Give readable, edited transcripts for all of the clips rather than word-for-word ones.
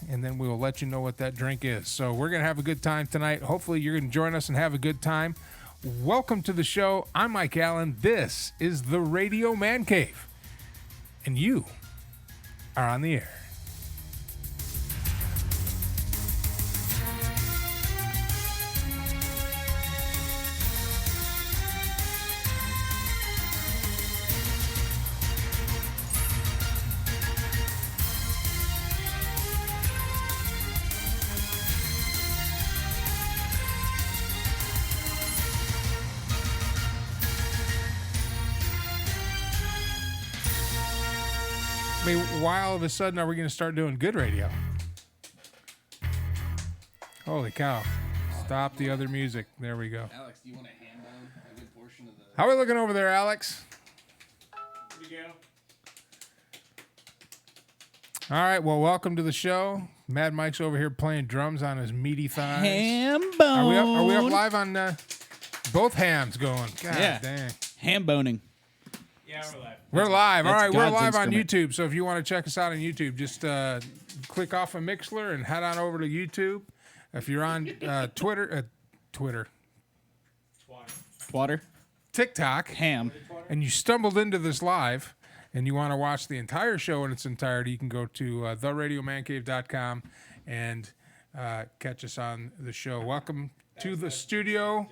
and then we'll let you know what that drink is. So we're going to have a good time tonight. Hopefully you're going to join us and have a good time. Welcome to the show. I'm Mike Allen. This is the Radio Man Cave, and you are on the air. I mean, why all of a sudden are we going to start doing good radio? Holy cow. Stop the other music. There we go. Alex, do you want to hand down a good portion of the... How are we looking over there, Alex? Here we go. All right, well, welcome to the show. Mad Mike's over here playing drums on his meaty thighs. Ham bone. Are we up live on both hams going? God Yeah. dang. Ham boning. Yeah, we're live. We're live. All That's right, we're God's live on instrument. YouTube. So if you want to check us out on YouTube, just click off of Mixler and head on over to YouTube. If you're on Twitter, Water. TikTok, Ham. and you stumbled into this live and you want to watch the entire show in its entirety, you can go to theradiomancave.com and catch us on the show. Welcome to the studio.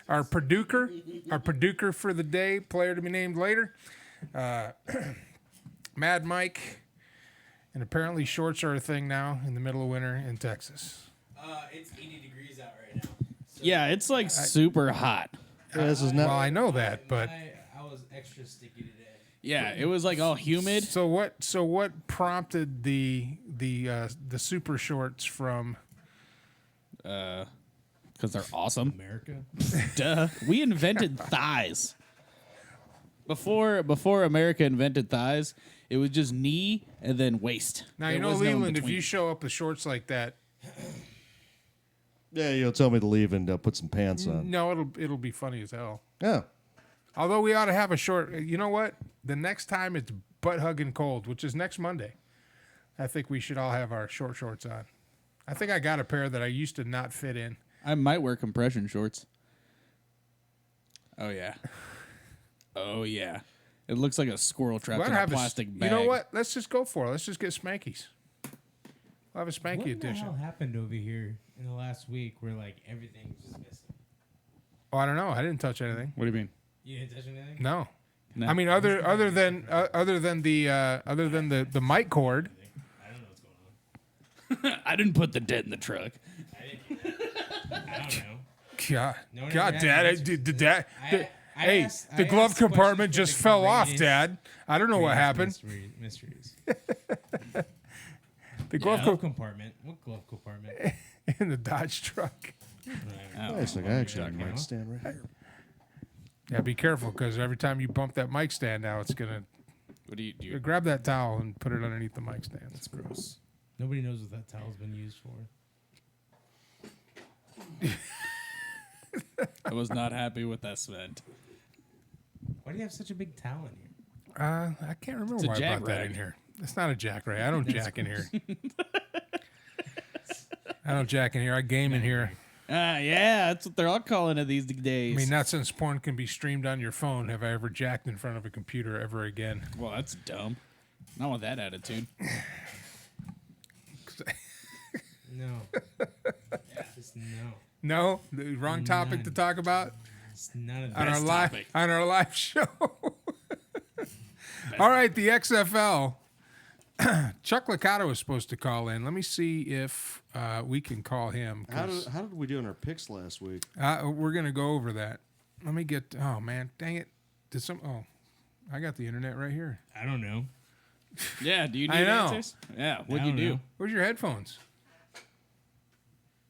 Our producer for the day, player to be named later, Mad Mike, and apparently shorts are a thing now in the middle of winter in Texas. It's 80 degrees out right now. So Yeah, it's like super hot. Yeah, this is not. Well, I know that, but I was extra sticky today. Yeah, it was like all humid. so what prompted the super shorts from? Because they're awesome. America? Duh. We invented thighs. Before America invented thighs, it was just knee and then waist. Now There you know, was no in Leland, if between. you show up with shorts like that, Yeah, you'll tell me to leave and put some pants on. no, it'll be funny as hell. Yeah. Although we ought to have a short. You know what? The next time it's butt hugging cold, which is next Monday, I think we should all have our short shorts on. I think I got a pair that I used to not fit in. I might wear compression shorts. Oh, yeah. Oh, yeah. It looks like a squirrel trapped We'll in a have plastic bag. You know what? Let's just go for it. Let's just get Spankies. We'll have a Spanky What the edition. hell happened over here in the last week where like everything's just missing? Oh, I don't know. I didn't touch anything. What do you mean? You didn't touch anything? No. No. I mean, other than the mic cord. I don't know what's going on. I didn't put the dent in the truck. I didn't do that. I don't know. God, No one God, ever Dad, had hey, I the glove asked compartment questions just for the fell off, greatest- Dad. I don't know what happened. Mysteries. The glove Glove compartment. What glove compartment? in the Dodge truck. Oh. Nice. Like, I actually might stand right here. Yeah, be careful because every time you bump that mic stand out, it's gonna What do you grab that towel and put it underneath the mic stand. That's gross. Nobody knows what that towel's been used for. I was not happy with that cement. Why do you have such a big towel in here? I can't remember It's a why I jack brought that rag. in here. It's not a jack ray. I don't jack in here. I don't jack in here. I game in here. Yeah, that's what they're all calling it these days. I mean, not since porn can be streamed on your phone have I ever jacked in front of a computer ever again. well, that's dumb. Not with that attitude. No. Just no. No, the wrong topic to None. talk about It's none of on that. our live topic. on our live show. All right, the XFL. Chuck Licata was supposed to call in. Let me see if we can call him. How did we do in our picks last week? We're gonna go over that. Let me get. Oh man, dang it! I got the internet right here. I don't know. Yeah, do you I need know. answers? Yeah, what'd I you don't do? know. Where's your headphones?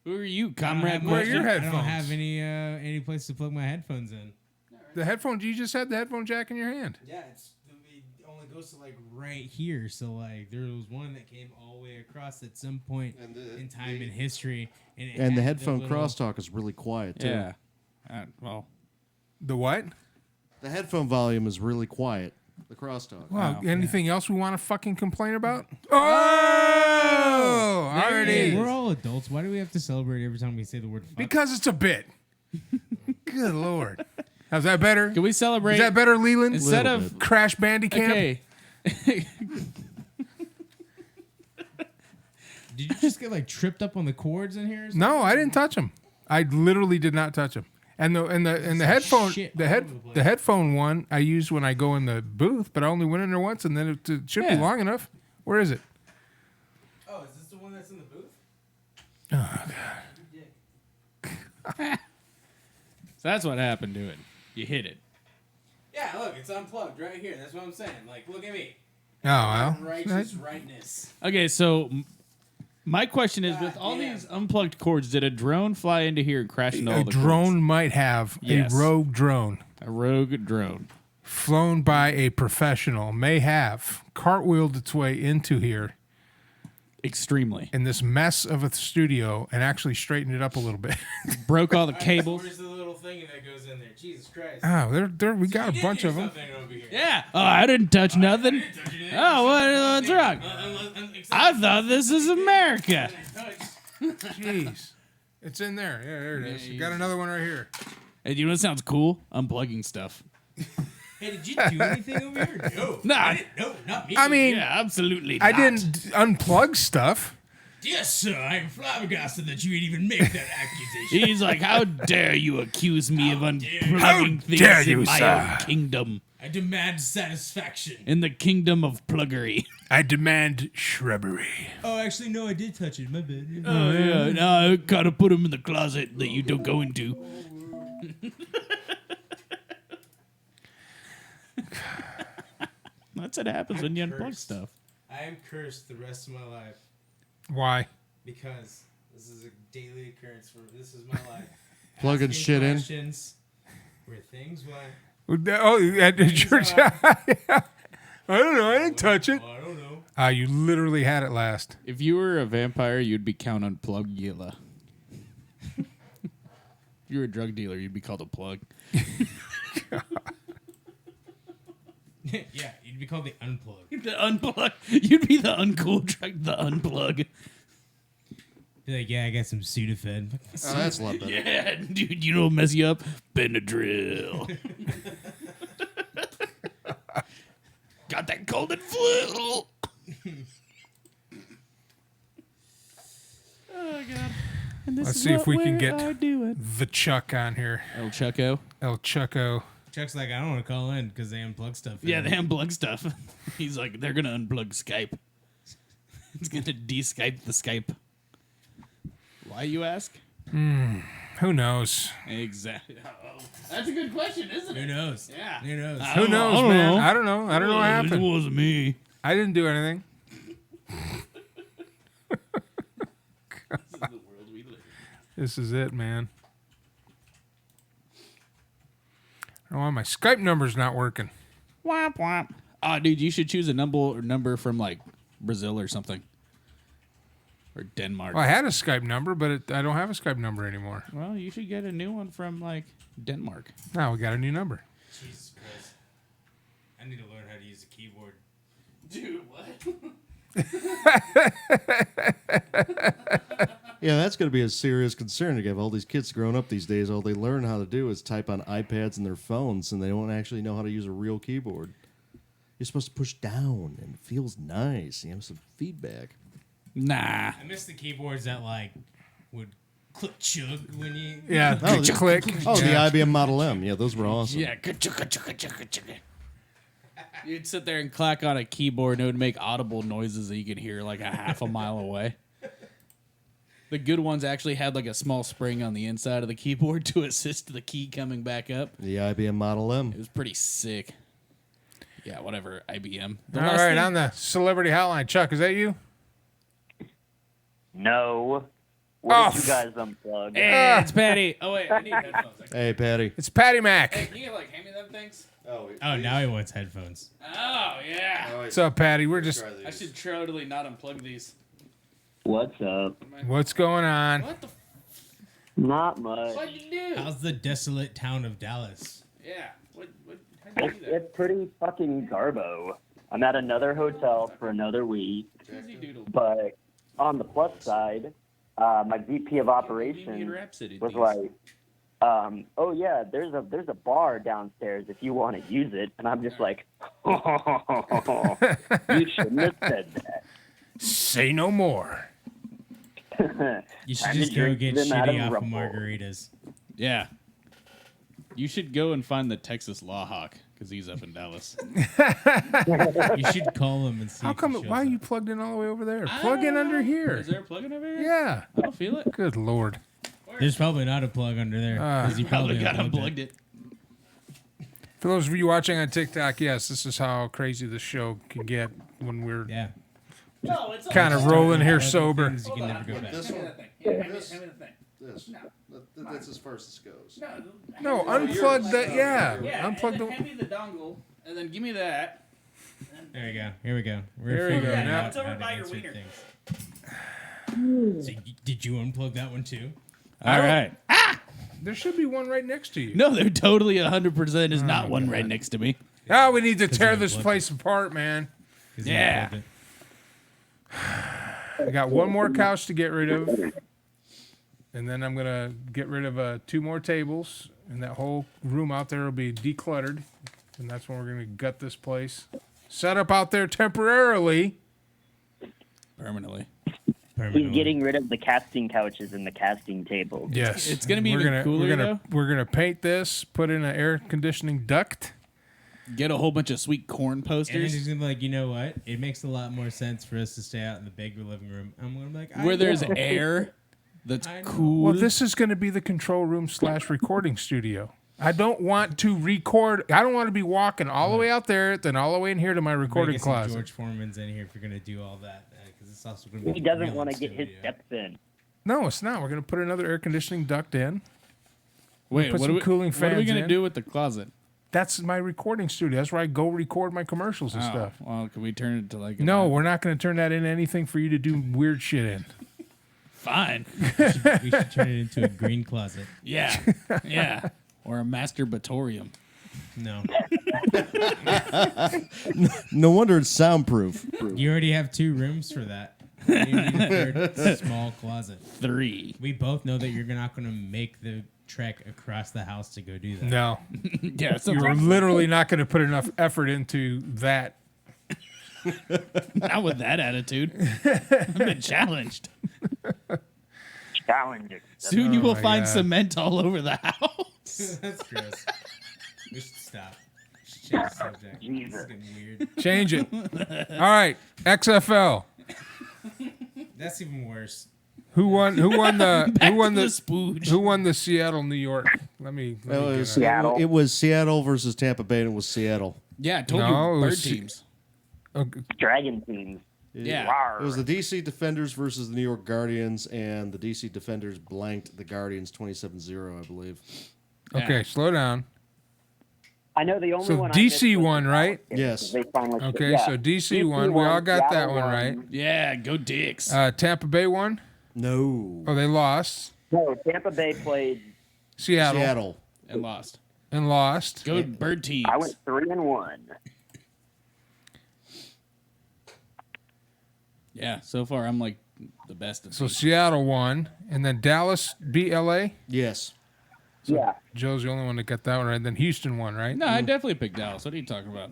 Who are you, I don't comrade? have Where are much- your I headphones? don't have any place to plug my headphones in. The headphones. You just had the headphone jack in your hand. Yeah, it only goes to like right here. So like there was one that came all the way across at some point And in time in history, and, it And the had headphone little- crosstalk is really quiet too. Yeah. Well, The what? The headphone volume is really quiet. The crosstalk. Wow. Wow. Anything else we want to fucking complain about? Oh, all There We're all adults. Why do we have to celebrate every time we say the word fuck? Because it's a bit. Good Lord. How's that better? Can we celebrate? Is that better, Leland? Instead Little of Crash Bandicamp? okay, Did you just get like tripped up on the cords in here? Or something? No, I didn't touch them. I literally did not touch them. And the headphone shit the all head over the place. the headphone one I use when I go in the booth, but I only went in there once, and then it should be Yeah. long enough. Where is it? Oh, is this the one that's in the booth? so that's what happened to it. You hit it. Yeah, look, it's unplugged right here. That's what I'm saying. Like, look at me. Oh well. Righteous rightness. Okay, so my question is, with all damn. these unplugged cords, did a drone fly into here and crash into all A the drone cords? might have Yes. a rogue drone A rogue drone. flown by a professional may have cartwheeled its way into here Extremely. in this mess of a studio and actually straightened it up a little bit. Broke all the cables. Where's the little thing that goes in there? Jesus Christ. Oh, there we got a bunch of them. Yeah. Oh, I didn't touch nothing. Oh, what's wrong? I thought this is America. Jeez. It's in there. Yeah, there it is. Yeah, You got another one right here. Hey, do you know what sounds cool? Unplugging stuff. Hey, did you do anything over here? No. Nah. No, not me. I mean, Yeah, absolutely. I not. didn't unplug stuff. Yes, sir. I'm flabbergasted that you would even make that accusation. He's like, how dare you accuse me of How unplugging things dare in you, my sir. own kingdom, I demand satisfaction. in the kingdom of pluggery. I demand shrubbery. Oh, actually, no, I did touch it. My bad. Oh yeah, no, I gotta put him in the closet that you don't go into. That's what happens when you unplug cursed. stuff. I am cursed the rest of my life Why? because this is a daily occurrence for this is my life. Plugging Asking shit in. questions where things went. Oh, at your Things job. I don't know. I didn't touch it. I don't know. You literally had it last. If you were a vampire, you'd be Count Unplugula. If you were a drug dealer, you'd be called a plug. Yeah, you'd be called the unplug. The unplug. You'd be the uncool drug. The unplug. Be like, yeah, I got some Sudafed. Oh, that's a lot better. Yeah, dude. You know what mess you up? Benadryl. Got that cold and flu. Oh God. And this Let's is see if what we can we're get doing. the Chuck on here. El Chucko. El Chucko. Chuck's like, I don't want to call in because they unplug stuff. Yeah, they unplug stuff. He's like, they're gonna unplug Skype. It's gonna de-Skype the Skype. Why, you ask? Who knows? Exactly. That's a good question, isn't Who it? knows? Yeah. Who knows? Who knows, I don't man? know. I don't know. I don't know what It happened. wasn't me. I didn't do anything. This is the world we live in. This is it, man. I don't know why my Skype number's not working. Womp womp. Oh, dude, you should choose a number from like Brazil or something, or Denmark. Well, I had a Skype number, but I don't have a Skype number anymore. Well, you should get a new one from like Denmark. Now we got a new number. Jesus Christ. I need to learn how to use a keyboard. Dude, what? Yeah, that's going to be a serious concern to have all these kids growing up these days. All they learn how to do is type on iPads and their phones, and they don't actually know how to use a real keyboard. You're supposed to push down, and it feels nice. You have some feedback. Nah. I miss the keyboards that like would click chug when you. Yeah, Oh, click. Oh, Yeah. the IBM Model M. Yeah, those were awesome. Yeah. You'd sit there and clack on a keyboard, and it would make audible noises that you could hear like a half a mile away. The good ones actually had like a small spring on the inside of the keyboard to assist the key coming back up. The IBM Model M. It was pretty sick. Yeah, whatever. IBM. The All last right, thing- on the celebrity hotline. Chuck, is that you? No. What Oh. did you guys unplug? Hey, it's Patty. Oh wait, I need headphones. Hey, Patty. It's Patty Mac. Hey, can you like hand me them things? Oh, now he wants headphones. Oh yeah. What's up, Patty? We're just. I should totally not unplug these. What's up? What's going on? What the Not much. fuck you do? How's the desolate town of Dallas? Yeah. How'd you It's, do that? it's pretty fucking garbo. I'm at another hotel for another week, Easy doodle. but on the plus side, my VP of Bohemian operations Rhapsody was piece. like, "Oh yeah, there's a bar downstairs if you want to use it," and I'm just like, "You shouldn't have said Say no more. that." You should Time to just go drink get them out shitty of off of Rumble. margaritas. Yeah. You should go and find the Texas Law Hawk because he's up in Dallas. You should call him and see. How if he come? shows Why are up. you plugged in all the way over there? Plug in under here. Is there a plug-in over here? Yeah. I don't feel it. Good Lord. There's probably not a plug under there. 'cause he Probably got unplugged unplugged it. For those of you watching on TikTok, yes, this is how crazy the show can get when we're Yeah. No, it's kind of rolling here Other sober. things You can never go back. This one, This. that's as far as this goes. No, unplug that. Yeah, unplug and then the. hand me the dongle, and then give me that. There we go. Here we go. We're There we go. figuring Now- out It's over how to by your answer wiener. things. So did you unplug that one too? All right. There should be one right next to you. No, there totally 100% is not one right next to me. Oh, we need to tear you this unplugged place apart, man. 'Cause you Yeah. unplugged it. I got one more couch to get rid of, and then I'm gonna get rid of 2 more tables, and that whole room out there will be decluttered, and that's when we're gonna gut this place. Set up out there temporarily. Permanently. Permanently. He's getting rid of the casting couches and the casting tables. Yes, It's gonna be we're even gonna, cooler, We're gonna paint this, put in an air conditioning duct. Get a whole bunch of sweet corn And then posters he's gonna be like, you know what? It makes a lot more sense for us to stay out in the big living room. I'm gonna be like, I where there's know. air that's I know. cool. Well, this is gonna be the control room / recording studio. I don't want to record. I don't want to be walking all the way out there, then all the way in here to my We're gonna recording get some closet. George Foreman's in here if you're gonna do all that, because it's also gonna be. He doesn't real want in to get his studio. steps in. No, it's not. We're gonna put another air conditioning duct in. Wait, put what some are we, cooling what are we fans gonna in. do with the closet? That's my recording studio. That's where I go record my commercials and stuff. Well, can we turn it to like a No, we're not going to turn that into anything for you to do weird shit in. fine. We should turn it into a green closet. Yeah. Yeah. Or a masturbatorium. No, No wonder it's soundproof. you already have 2 rooms for that. You need a third small closet. 3. We both know that you're not gonna make the trek across the house to go do that. No, Yeah, so you're literally not going to put enough effort into that. not with that attitude. I've been challenged. Challenge. Soon you will my find God. cement all over the house. That's gross. We should stop. We should change the subject. This is Jesus. getting weird. Change it. All right, XFL. That's even worse. Who won? Who won the? Back Who won to the the? spooge. Who won the Seattle, New York? Let me. It was, Seattle. it was Seattle versus Tampa Bay, and it was Seattle. Yeah, I told No, it you bird was- teams. Dragon teams. Yeah. It was the DC Defenders versus the New York Guardians, and the DC Defenders blanked the Guardians 27-0, I believe. Okay, Yeah. slow down. I know the only So one. DC I missed was won, the right? Falcons, Yes. 'cause They finally, Okay, yeah. so DC won. We all got that Seattle one won. right. Yeah, go Dicks. Tampa Bay won. No. Oh, they lost. No, Tampa Bay played. Seattle, Seattle. and lost. and lost. Go bird teams. I went 3-1. Yeah, so far I'm like the best of So these. Seattle won, and then Dallas beat LA. Yes. Yeah. Joe's the only one that got that one right. Then Houston won, right? No, I definitely picked Dallas. What are you talking about?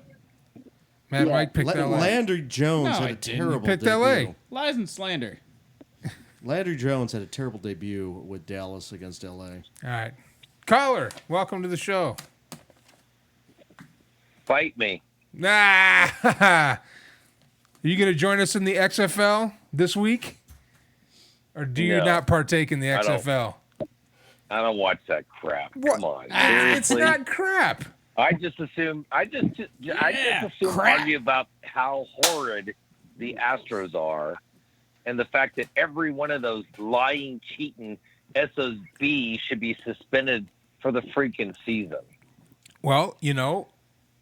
Matt Yeah. Mike picked LA. Landry Jones No, had I a didn't. terrible You picked debut. LA. Lies and slander. Landry Jones had a terrible debut with Dallas against LA. All right, caller, welcome to the show. Fight me. Nah, are you going to join us in the XFL this week, or do you No. not partake in the I don't. XFL? I don't watch that crap. Come on. It's Seriously. not crap. I just assume I just assume crap. argue about how horrid the Astros are and the fact that every one of those lying, cheating SOBs should be suspended for the freaking season. Well, you know,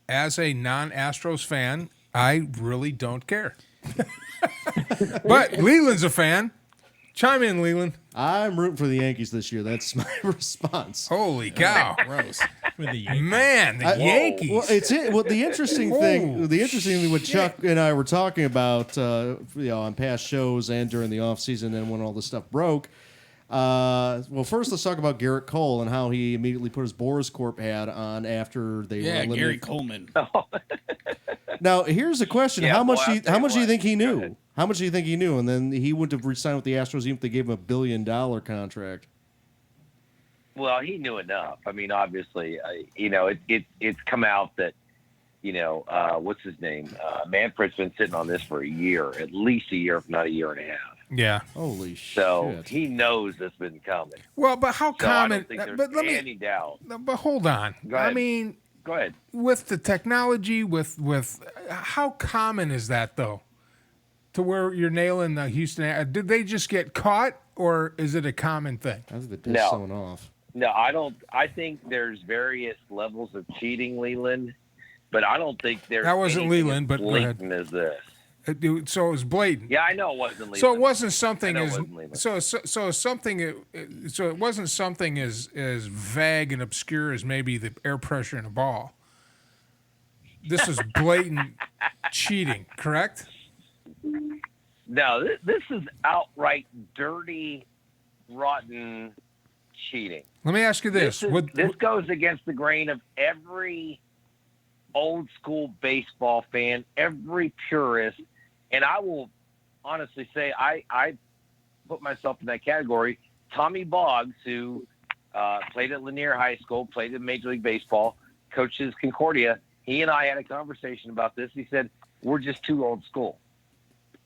as a non-Astros fan, I really don't care. But Leland's a fan. Chime in, Leland. I'm rooting for the Yankees this year. That's my response. Holy cow. Gross. For the Yankees. Man, the I- Yankees. Well, the interesting thing what Chuck and I were talking about, on past shows and during the off season, and when all this stuff broke. Well, first let's talk about Garrett Cole and how he immediately put his Boris Corp hat on after they were eliminated. Gary Coleman. Now, here's the question: Yeah, How boy, much I'll do tell you you what. think he Go knew? ahead. How much do you think he knew? And then he wouldn't have re-signed with the Astros even if they gave him $1 billion contract. Well, he knew enough. I mean, obviously, it's come out that, what's his name? Manfred's been sitting on this for a year, at least a year, if not a year and a half. Yeah. Holy So shit! he knows it's been coming. Well, but how So I common? don't think there's But let me. any doubt. But hold on. Go I ahead. mean, Go ahead. with the technology, with how common is that though? To where you're nailing the Houston? Did they just get caught, or is it a common thing? I think they pissed No. someone off. No, I don't. I think there's various levels of cheating, Leland, but I don't think there's. That wasn't anything Leland, as but go ahead. blatant as this. So it was blatant. Yeah, I know it wasn't Leland. So it wasn't something I know it as wasn't Leland. so it wasn't something as vague and obscure as maybe the air pressure in a ball. This is blatant cheating, correct? No, this is outright dirty, rotten cheating. Let me ask you this: This goes against the grain of every old school baseball fan, every purist, and I will honestly say I put myself in that category. Tommy Boggs, who played at Lanier High School, played in Major League Baseball, coaches Concordia. He and I had a conversation about this. He said, we're just too old school.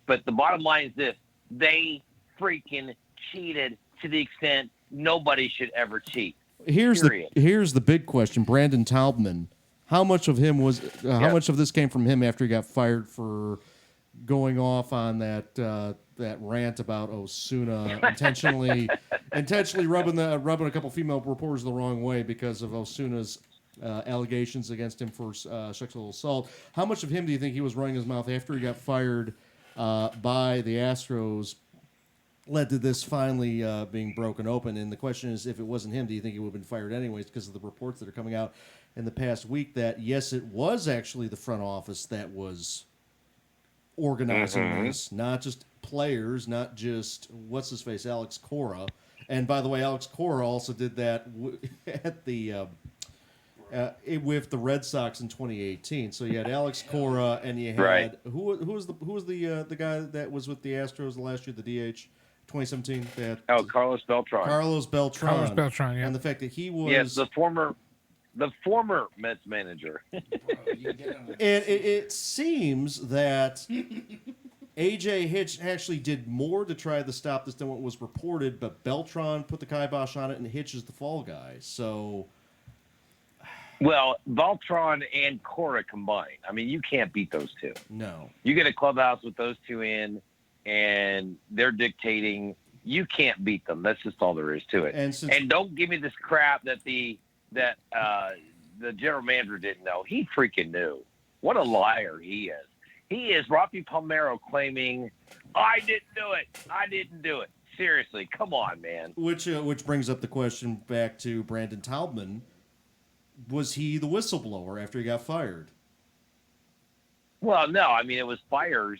But the bottom line is this. They freaking cheated to the extent nobody should ever cheat. Here's Period. the big question: Brandon Taubman. How much of him was? How much of this came from him after he got fired for going off on that rant about Osuna intentionally rubbing a couple female reporters the wrong way because of Osuna's allegations against him for sexual assault? How much of him do you think he was running his mouth after he got fired by the Astros? Led to this finally being broken open, and the question is, if it wasn't him, do you think he would have been fired anyways? Because of the reports that are coming out in the past week that yes, it was actually the front office that was organizing this, not just players, not just what's his face, Alex Cora. And by the way, Alex Cora also did that at the with the Red Sox in 2018. So you had Alex Cora, and you had Right. who was the guy that was with the Astros last year, the DH, 2017. Carlos Beltran. Carlos Beltran. Carlos Beltran, yeah. And the fact that he was Yes, the former Mets manager. And it seems that AJ Hitch actually did more to try to stop this than what was reported, but Beltran put the kibosh on it, and Hitch is the fall guy. So, Well, Beltran and Cora combined. I mean, you can't beat those two. no. You get a clubhouse with those two in, and they're dictating. You can't beat them. That's just all there is to it. And don't give me this crap that the general manager didn't know. He freaking knew. What a liar he is. He is Rocky Palmero claiming, I didn't do it. I didn't do it. Seriously, come on, man. Which brings up the question back to Brandon Taubman. Was he the whistleblower after he got fired? Well, no. I mean, it was fires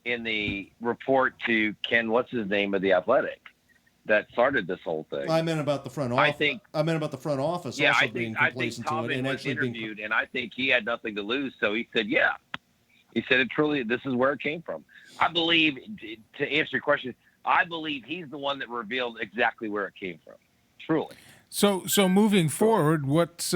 in the report to Ken, what's his name, of The Athletic, that started this whole thing. I meant about the front office. I meant about the front office also being I think complacent to it Tommy and was actually interviewed, and I think he had nothing to lose, so he said, yeah. He said, this is where it came from. I believe, to answer your question, I believe he's the one that revealed exactly where it came from. Truly. So moving forward, what's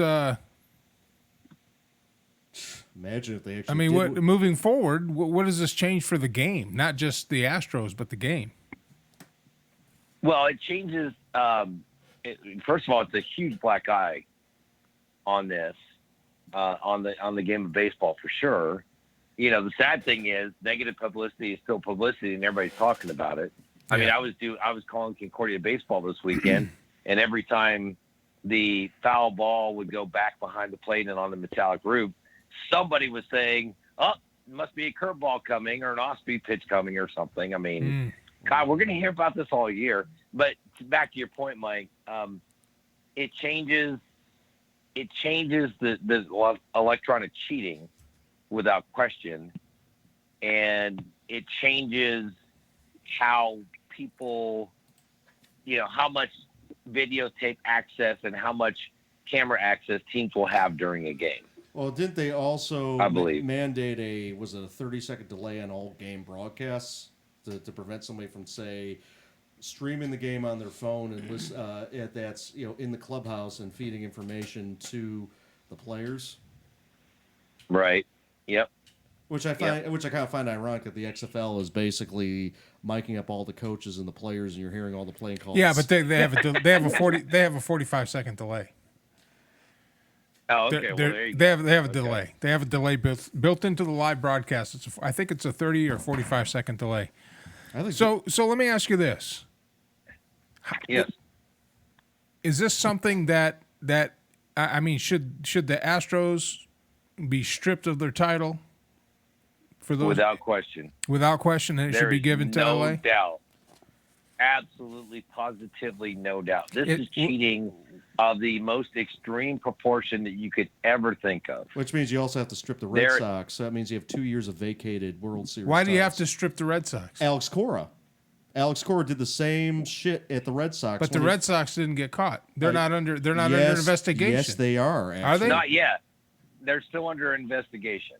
imagine if they actually I mean, did moving forward, what does this change for the game? Not just the Astros, but the game. Well, it changes. First of all, it's a huge black eye on this, on the game of baseball for sure. You know, the sad thing is negative publicity is still publicity, and everybody's talking about it. I mean, I was calling Concordia baseball this weekend, and every time the foul ball would go back behind the plate and on the metallic roof, somebody was saying, "Oh, it must be a curveball coming or an off-speed pitch coming or something." I mean, God, we're going to hear about this all year. But back to your point, Mike, it changes it changes the electronic cheating without question, and it changes how people, how much videotape access and how much camera access teams will have during a game. Well, didn't they also I believe. mandate a 30-second delay on all game broadcasts to prevent somebody from, say, streaming the game on their phone and that's in the clubhouse and feeding information to the players? Right. Yep. Which I kind of find ironic that the XFL is basically miking up all the coaches and the players, and you're hearing all the playing calls. Yeah, but they have a 45-second delay. Oh, okay. There you They go. have a delay. They have a delay built into the live broadcast. I think it's a 30 or 45-second delay. I think So let me ask you this: Yes. Is this something that I mean, should the Astros be stripped of their title for those Without question. without question? And it should There be is given to no LA. doubt. Absolutely, positively, no doubt. This It- is cheating of the most extreme proportion that you could ever think of. Which means you also have to strip the Red There- Sox. So that means you have 2 years of vacated World Series. Why do you have titles. to strip the Red Sox? Alex Cora did the same shit at the Red Sox. But the when Red Sox didn't get caught. They're not under under Yes, investigation. Yes, they are. Are Actually. they? Not yet. They're still under investigation.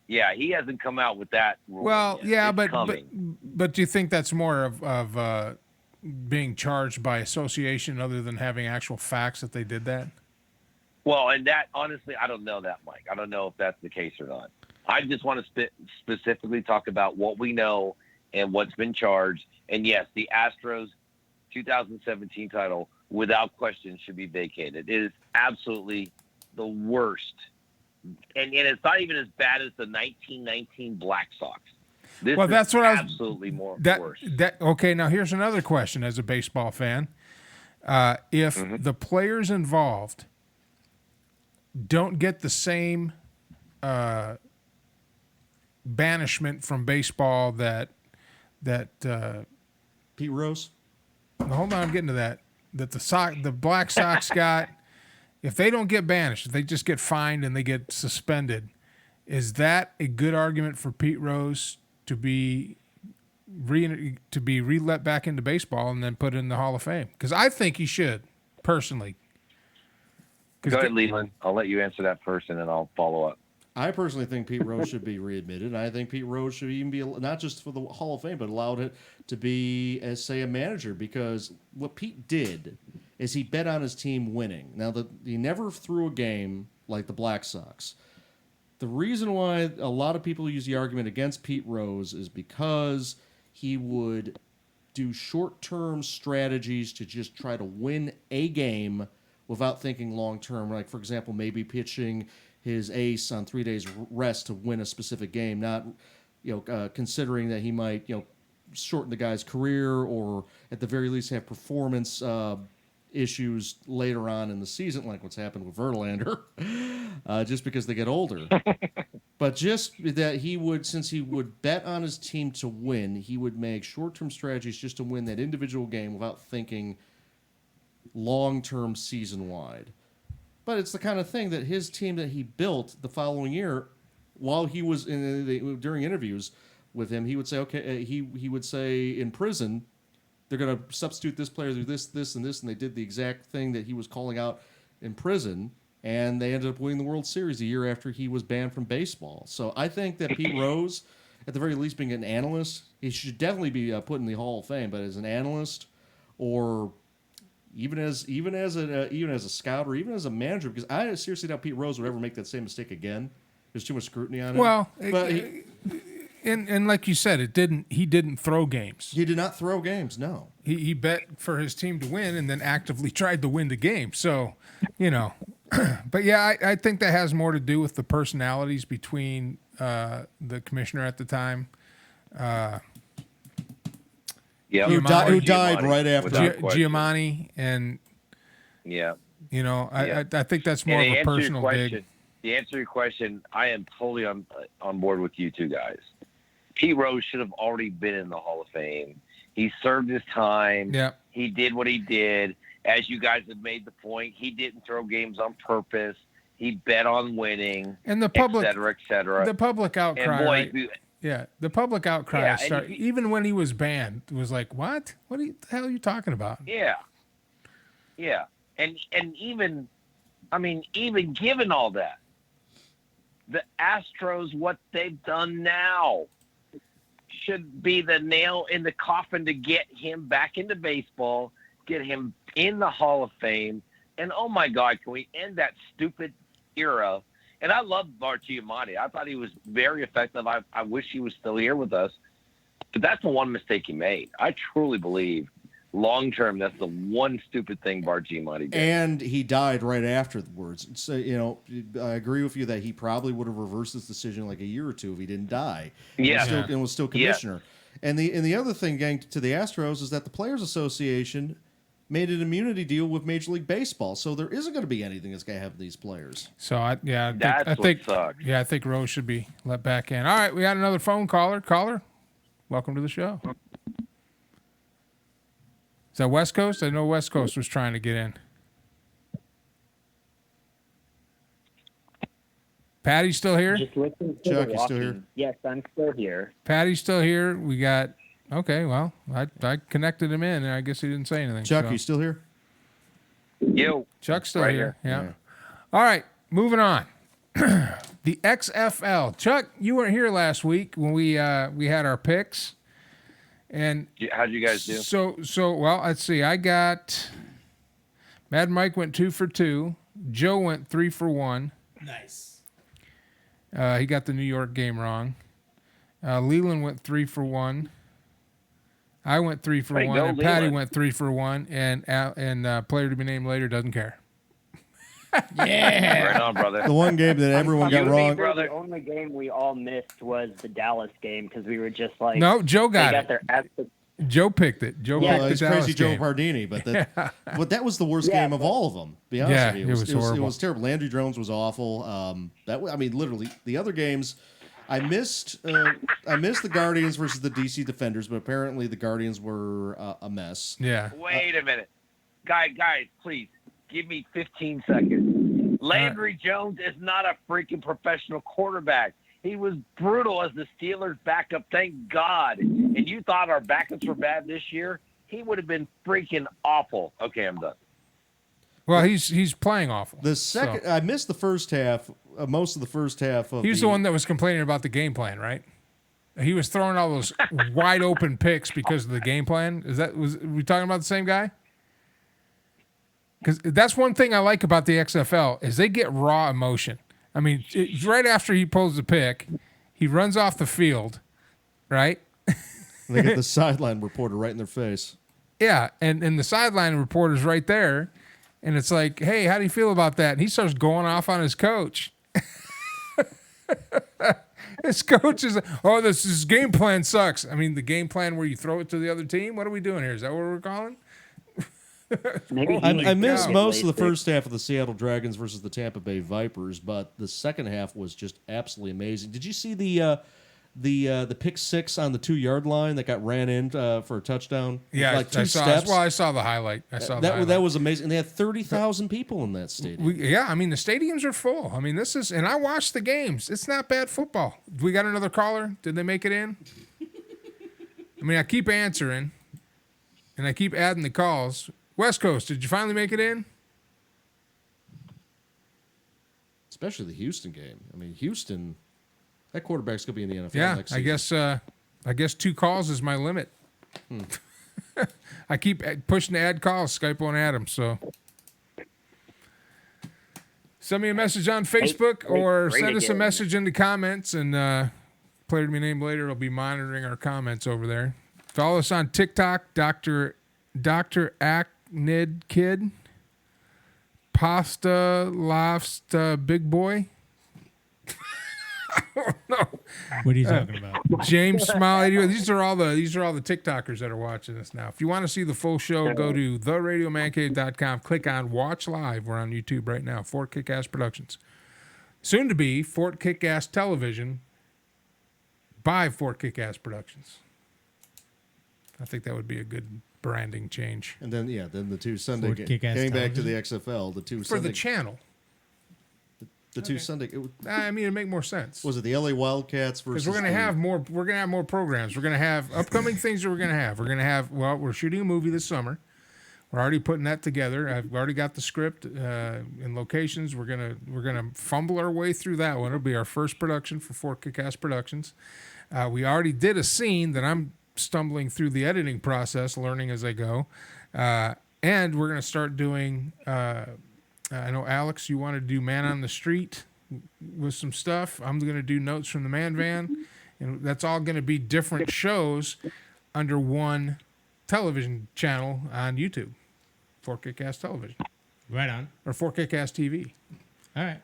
Yeah, he hasn't come out with that ruling Well, yet. yeah, It's but coming. do you think that's more of being charged by association other than having actual facts that they did that? Well, and that, honestly, I don't know that, Mike. I don't know if that's the case or not. I just want to specifically talk about what we know and what's been charged. And yes, the Astros 2017 title, without question, should be vacated. It is absolutely the worst. And it's not even as bad as the 1919 Black Sox. This Well, is that's what I was- absolutely worse. Okay, now here's another question as a baseball fan. If Mm-hmm. the players involved don't get the same banishment from baseball that Pete Rose. hold on, I'm getting to that the Black Sox got, if they don't get banished, if they just get fined and they get suspended, is that a good argument for Pete Rose to be re-let back into baseball and then put in the Hall of Fame? Because I think he should, personally. Go ahead, Leland. I'll let you answer that first, and then I'll follow up. I personally think Pete Rose should be readmitted. I think Pete Rose should even be not just for the Hall of Fame, but allowed it to be as, say, a manager. Because what Pete did is he bet on his team winning. Now, he never threw a game like the Black Sox. The reason why a lot of people use the argument against Pete Rose is because he would do short-term strategies to just try to win a game without thinking long-term. Like, for example, maybe pitching his ace on 3 days rest to win a specific game, not considering that he might shorten the guy's career or at the very least have performance issues later on in the season, like what's happened with Verlander, just because they get older. But just that he would, since he would bet on his team to win, he would make short-term strategies just to win that individual game without thinking long-term season-wide. But it's the kind of thing that his team that he built the following year, while he was during interviews with him, he would say, okay, he would say in prison, they're going to substitute this player through this, and this, and they did the exact thing that he was calling out in prison, and they ended up winning the World Series a year after he was banned from baseball. So I think that Pete Rose, at the very least, being an analyst, he should definitely be put in the Hall of Fame. But as an analyst, or even as a scout, or even as a manager, because I seriously doubt Pete Rose would ever make that same mistake again. There's too much scrutiny on him. Well, but and like you said, he didn't throw games. he did not throw games. No. He bet for his team to win and then actively tried to win the game. So, but yeah, I think that has more to do with the personalities between the commissioner at the time, Yeah, Who died right after. Giamatti, and Yeah. I think that's more of a personal dig. To answer your question, I am totally on board with you two guys. Pete Rose should have already been in the Hall of Fame. He served his time. Yeah. He did what he did. as you guys have made the point, he didn't throw games on purpose. He bet on winning, And the public, et cetera. the public outcry, And boy, right? Yeah, the public outcry Yeah, and started, even when he was banned, was like, what? The hell are you talking about? yeah, and even, I mean, even given all that, the Astros, what they've done now, should be the nail in the coffin to get him back into baseball, get him in the Hall of Fame, and oh my God, can we end that stupid era? And I love Bart Giamatti. I thought he was very effective. I wish he was still here with us. But that's the one mistake he made. I truly believe long term that's the one stupid thing Bart Giamatti did. And he died right afterwards. So, I agree with you that he probably would have reversed this decision like a year or two if he didn't die. Yeah. And was still commissioner. And the other thing, gang, to the Astros is that the Players Association made an immunity deal with Major League Baseball, so there isn't going to be anything that's going to happen to these players. So I That's what sucks. I think Rose should be let back in. All right, we got another phone caller. Caller, welcome to the show. Is that West Coast? I know West Coast was trying to get in. Patty's still here? Just listen to Chuck, the you still walking. here? Yes, I'm still here. Patty's still here. We got, okay, well, I connected him in, and I guess he didn't say anything. Chuck, so. you still here? You. Chuck's still Right here. Yeah. Yeah. All right, moving on. The XFL. Chuck, you weren't here last week when we had our picks. And How'd you guys do? So well, let's see. I got Mad Mike went 2 for 2. Joe went 3 for 1. Nice. He got the New York game wrong. Leland went 3 for 1. I went 3 for Way to 1, go, and Patty Leland. went 3 for 1, and player to be named later doesn't care. Yeah. Right on, brother. The one game that everyone got You and me, wrong. brother. The only game we all missed was the Dallas game because we were just like, No, Joe they got got it. their ass. Joe picked it. Joe Yeah, picked the It's Dallas crazy Joe game. Pardini, but that was the worst Yeah, game of but- all of them. Be honest Yeah, with you, it was horrible. It was terrible. Landry Jones was awful. Literally, the other games, I missed the Guardians versus the DC Defenders, but apparently the Guardians were a mess. Yeah. Wait a minute. Guys, please, give me 15 seconds. Landry Jones is not a freaking professional quarterback. He was brutal as the Steelers' backup, thank God. And you thought our backups were bad this year? He would have been freaking awful. Okay, I'm done. Well, he's playing awful. The second, I missed the first half, most of the first half of. He was the one that was complaining about the game plan, right? He was throwing all those wide open picks because of the game plan. Was we talking about the same guy? Because that's one thing I like about the XFL is they get raw emotion. I mean, right after he pulls the pick, he runs off the field, right? They get the sideline reporter right in their face. Yeah, and the sideline reporter's right there, and it's like, hey, how do you feel about that? And he starts going off on his coach. His coach is, this game plan sucks. I mean, the game plan where you throw it to the other team? What are we doing here? Is that what we're calling? Maybe I missed Yeah. most of the first half of the Seattle Dragons versus the Tampa Bay Vipers, but the second half was just absolutely amazing. Did you see the pick six on the 2-yard line that got ran in for a touchdown? Yeah, like two I saw. steps. Well, I saw the highlight. That was amazing. And they had 30,000 people in that stadium. I mean, the stadiums are full. I mean, and I watched the games. It's not bad football. We got another caller. Did they make it in? I mean, I keep answering, and I keep adding the calls. West Coast, did you finally make it in? Especially the Houston game. I mean, Houston, that quarterback's going to be in the NFL Yeah, next I season. guess 2 calls is my limit. I keep pushing to add calls. Skype won't add them, so. Send me a message on Facebook or great send us a again. message in the comments, and player to be named later will be monitoring our comments over there. Follow us on TikTok, Dr. Acnid Kid, Pasta Lofts Big Boy. I don't know. What are you talking about? James Smiley. These are all the TikTokers that are watching us now. If you want to see the full show, go to theradiomancave.com. Click on Watch Live. We're on YouTube right now. Fort Kick-Ass Productions. Soon to be Fort Kick-Ass Television by Fort Kick-Ass Productions. I think that would be a good branding change And then then the two Sunday Ford games. Kick-Ass Getting back to the Television? XFL, the two for Sunday the channel. the two Sunday I mean, it make more sense. was it the LA Wildcats versus Because we're gonna have more. We're gonna have more programs. We're gonna have upcoming things that we're gonna have. We're gonna have. Well, we're shooting a movie this summer. We're already putting that together. I've already got the script and locations. We're gonna fumble our way through that one. It'll be our first production for Fort Kick-Ass Productions. We already did a scene that I'm stumbling through the editing process, learning as I go. And we're gonna start doing. I know Alex, you want to do Man on the Street with some stuff. I'm going to do Notes from the Man Van, and that's all going to be different shows under one television channel on YouTube, Fort Kick-Ass Television Right on. or Fort Kick-Ass TV, All right.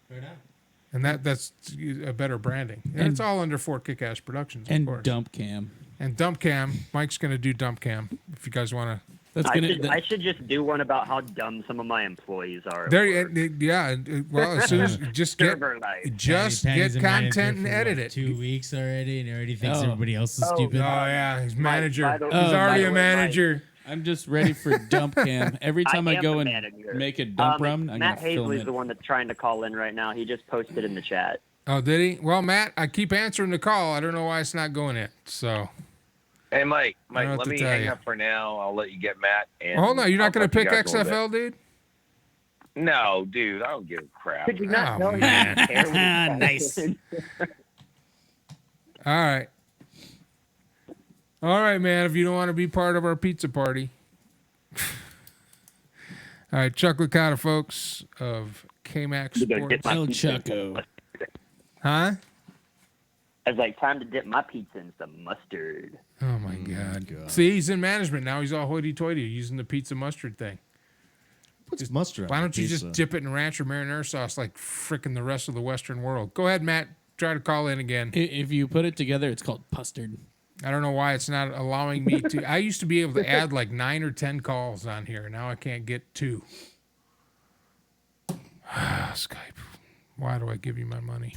Right on. and that's a better branding. And it's all under Fort Kick-Ass Productions, of And course. dump cam. And Dump Cam. Mike's going to do Dump Cam if you guys want to. That's gonna. I should just do one about how dumb some of my employees are. at There, work. yeah. Well, as soon as just get Server life. Patty's get a manager content and for, edit what, it. 2 weeks already, and already thinks Oh. everybody else is Oh, stupid. Oh yeah, he's manager. by the- He's by already the a way, manager. I'm just ready for dump cam. Every time I am go the and manager. make a dump run, I'm Matt gonna film Hazley's it. the one that's trying to call in right now. He just posted in the chat. Oh, did he? Well, Matt, I keep answering the call. I don't know why it's not going in. So, Hey, Mike, know what let to me tell hang you. up for now. I'll let you get Matt. And hold on. You're I'll not going to talk you pick guys a little XFL, dude? bit. No, dude, I don't give a crap. Could you not Oh, know man. he didn't care what he Nice. said? All right. All right, man. If you don't want to be part of our pizza party. All right, Chuck Licata, folks of KMAX You better get Sports. my El pizza in Chucko. some Huh? It's like time to dip my pizza in some mustard. Oh, my God. See, he's in management now. He's all hoity-toity using the pizza mustard thing. What's mustard? Why on don't you pizza? just dip it in ranch or marinara sauce like frickin' the rest of the Western world? Go ahead, Matt. Try to call in again. If you put it together, it's called pustard. I don't know why it's not allowing me to. I used to be able to add like 9 or 10 calls on here. Now I can't get 2. Skype. Why do I give you my money?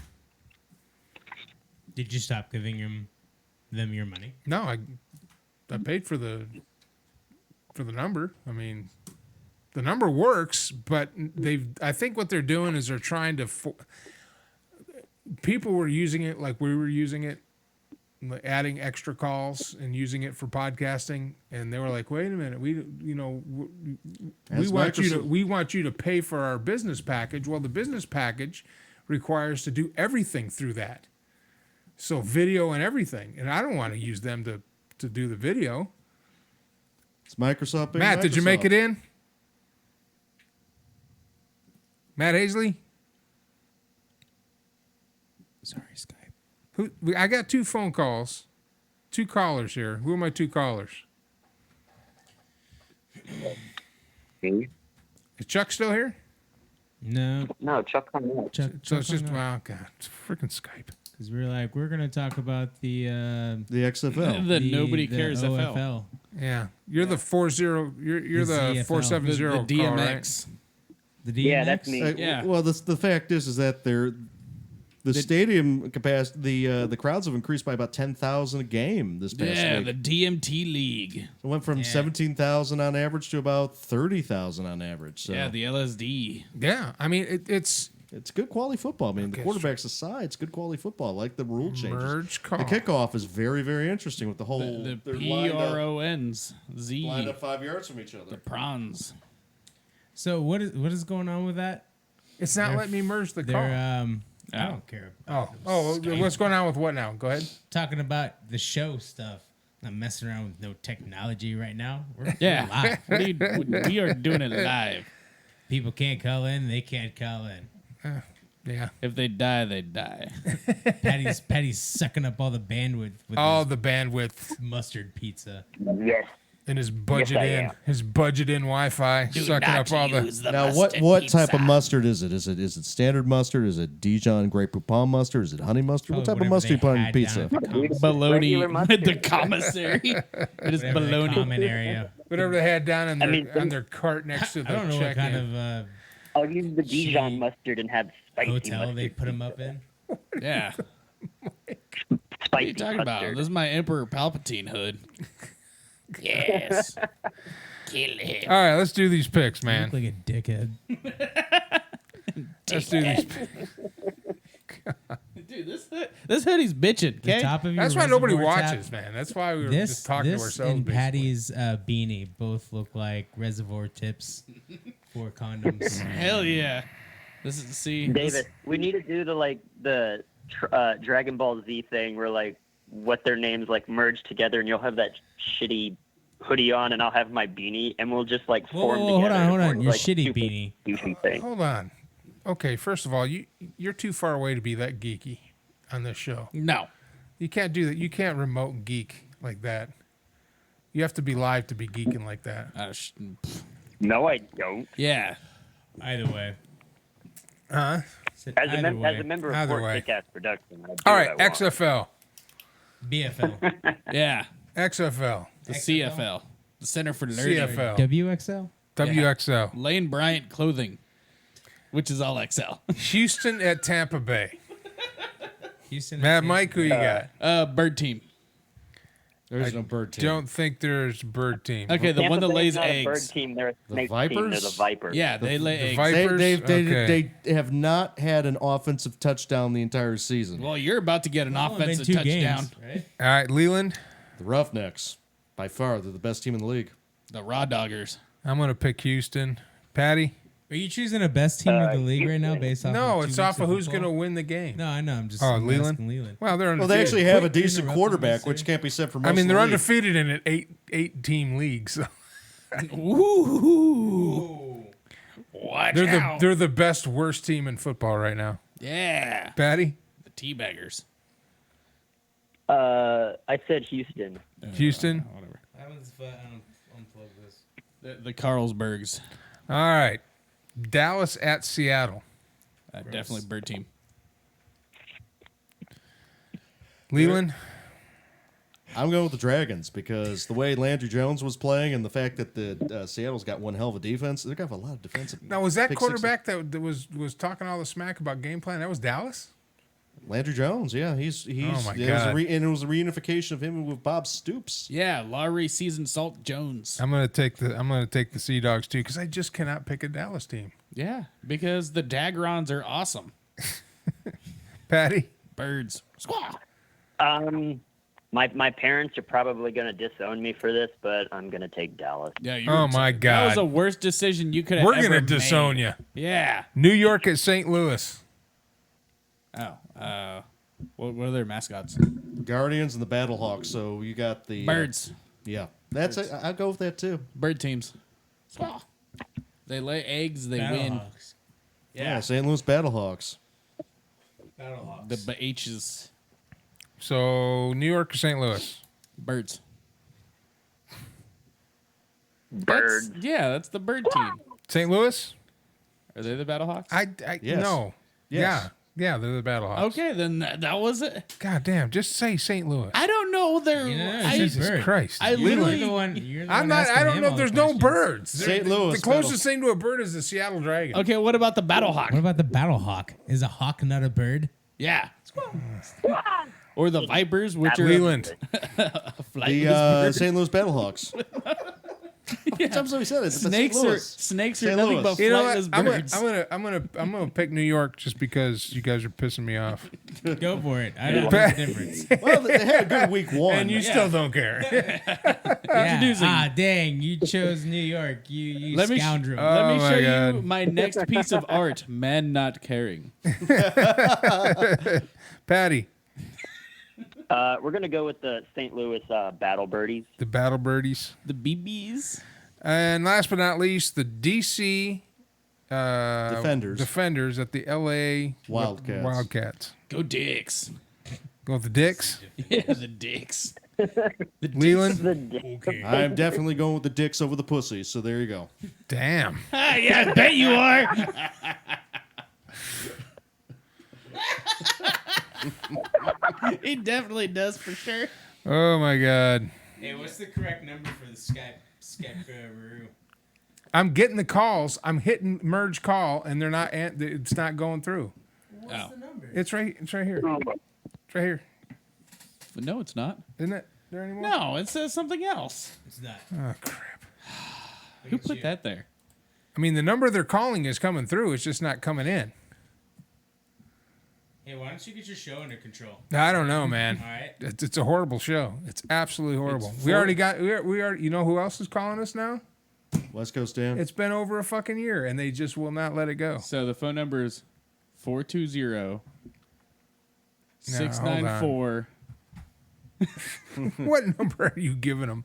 Did you stop giving them your money? No, I paid for the number. I mean, the number works, but I think what they're doing is they're trying to people were using it like we were using it, like adding extra calls and using it for podcasting, and they were like, "Wait a minute, we As want you to pay for our business package." Well, the business package requires to do everything through that, so video and everything, and I don't want to use them to do the video. It's Microsoft. being Matt, did you make Microsoft. it in? Matt Hazley? Sorry, Skype. I got 2 phone calls. 2 callers here. Who are my 2 callers? Me? Is Chuck still here? No, No, Chuck on that. Chuck. So it's just, wow, God, it's freaking Skype. Because we're gonna talk about the The XFL. The nobody cares FL. OFL. Yeah, you're the 40. You're The the ZFL. 470 The call, right? DMX. The DMX? Yeah, that's me. Yeah. Well, the fact is that the stadium capacity, the crowds have increased by about 10,000 a game this past Yeah, week. the DMT League. It went from Yeah. 17,000 on average to about 30,000 on average. So Yeah, the LSD. Yeah, I mean it's it's good quality football. I mean, Okay, the quarterbacks aside, it's good quality football. I like the rule changes. merge call. The kickoff is very, very interesting with the whole. The they're lined up- PRONs. Z. lined up 5 yards from each other. The prawns. So what is going on with that? It's not letting me merge the call. They're I Oh. don't care. Oh, what's going on with what now? Go ahead. Talking about the show stuff. I'm messing around with no technology right now. We're Yeah. live. What are you, we are doing it live. People can't call in. They can't call in. Yeah, If they die, they die. Patty's sucking up all the bandwidth with all his the bandwidth mustard pizza. Yes. and his budget I in am. his budget in Wi-Fi, sucking up all the. Now, what type of mustard is it? Is it standard mustard? Is it Dijon Grey Poupon mustard? Is it honey mustard? What type of Whatever mustard you they put on your had pizza? down at the Regular Baloney mustard. with the commissary. It is whatever the baloney. common area. Whatever they had down in I their mean, on their cart next to the I don't know what check-in. kind of I'll use the Dijon Shitty mustard and have spicy hotel mustard. they put him up in. Yeah. What are Spicy you talking about? mustard. This is my Emperor Palpatine hood. Yes. Kill him. All right, let's do these picks, You man. look like a dickhead. Let's do these picks. Dude, this hoodie's bitching, The okay? top of your That's why nobody reservoir tap- watches, man. That's why we were This, just talking to this ourselves. and basically. Patty's beanie both look like reservoir tips for condoms. Hell yeah. This is, see. David, we need to do the Dragon Ball Z thing where like what their names like merge together, and you'll have that shitty hoodie on, and I'll have my beanie, and we'll just like Whoa, form whoa, hold together. on, hold for, on. Your like, shitty stupid beanie. goofy thing. Hold on. Okay, first of all, you're too far away to be that geeky on this show. No. You can't do that. You can't remote geek like that. You have to be live to be geeking like that. No, I don't. Yeah. Either way. Huh? Said As either way. a member of Either Fort way. Kick-Ass Production. I do All what right, I want. XFL. BFL. Yeah. XFL. The XFL? CFL. The Center for Learning. CFL. WXL? WXL. Lane Bryant Clothing, which is all XL. Houston at Tampa Bay. Houston. Mad Mike, who you got? Bird Team. There's no bird team. Don't think there's bird team. Okay, the Tampa one that Bay's lays not a eggs. bird team. They're a The snake team. They're Vipers? the Vipers. Yeah, they lay eggs. Vipers? Okay. They have not had an offensive touchdown the entire season. Well, you're about to get an offensive touchdown. Games, right? All right, Leland. The Roughnecks, by far, they're the best team in the league. The Raw Doggers. I'm going to pick Houston. Patty? Are you choosing a best team in the league right now based off? No, of 2 it's weeks off of who's football? going to win the game. No, I know. I'm just. Oh, I'm Leland? asking Leland. Well, they're undefeated. Well, they actually have a Quit decent interrupting me, quarterback, sir. which can't be said for most I mean, of they're the league. undefeated in an eight team league. So Ooh. Watch out. they're the best worst team in football right now. Yeah. Patty? The Teabaggers. I said Houston. Houston? Whatever. I haven't unplugged this. The Carlsbergs. All right. Dallas at Seattle. Definitely Bird Team. Leland? I'm going with the Dragons because the way Landry Jones was playing and the fact that the Seattle's got one hell of a defense, they're going to have a lot of defensive. Now, was that pick quarterback that was talking all the smack about game plan? That was Dallas? Landry Jones, yeah, he's. Oh, my it was God. and it was a reunification of him with Bob Stoops. Yeah, Lowry Seasoned Salt Jones. I'm gonna take the Sea Dogs too because I just cannot pick a Dallas team. Yeah, because the Dagrons are awesome. Patty? Birds. Squaw. My parents are probably going to disown me for this, but I'm going to take Dallas. Yeah, Oh, my That God. was the worst decision you could have We're ever gonna disown made. you. Yeah. New York at St. Louis. Oh. What are their mascots? Guardians and the Battlehawks. So you got the Birds. Yeah, that's it. I'll go with that too. Bird teams. Squaw. They lay eggs, they win. Battlehawks. Yeah, St. Louis Battlehawks. Battlehawks. The H's. So New York or St. Louis? Birds. Birds. That's the bird team. St. Louis? Are they the Battlehawks? I Yes. no. Yes. Yeah, they're the Battlehawks. Okay, then that was it. God damn, just say St. Louis. I don't know. They're. Jesus bird. Christ. I You're literally. the one. You're the I'm one not. asking I don't him know. all the There's no questions. birds. St. Louis The closest thing to a bird is the Seattle Dragon. Okay, what about the Battlehawk? What about the Battlehawk? Is a hawk not a bird? Yeah. Or the Vipers, which are Leland. flightless The St. Louis Battlehawks. I'm sorry, said it. It's the snakes St. are Louis. snakes are St. nothing Louis. but You know what? flightless I'm birds. gonna pick New York just because you guys are pissing me off, Go for it. I don't know the difference. Well, they had a good week one. and you still don't care. Yeah. Introducing- Dang, you chose New York. You Let me scoundrel. Oh, Let me my show you God. my next piece of art. Man not caring. Patty, We're going to go with the St. Louis Battle Birdies. the Battle Birdies, The BBs. and last but not least, the DC defenders at the LA Wildcats. Go Dicks. Go with the Dicks. Yeah, the Dicks. Leland, The I'm definitely going with the dicks over the pussies. So there you go. damn. Yeah, I bet you are. He definitely does for sure. Oh my God. Hey, what's the correct number for the Skype Roo? I'm getting the calls. I'm hitting merge call, and they're not. It's not going through. What's the number? It's right. It's right here. It's right here. But no, it's not. Isn't it? there anymore? No, it says something else. It's not. Oh crap! Look Who at put you. that there? I mean, the number they're calling is coming through. It's just not coming in. Hey, why don't you get your show under control? I don't know, man. All right. It's a horrible show. It's absolutely horrible. We already got. We are. You know who else is calling us now? West Coast Dan. It's been over a fucking year, and they just will not let it go. So the phone number is 420 Now, hold 694. What number are you giving them?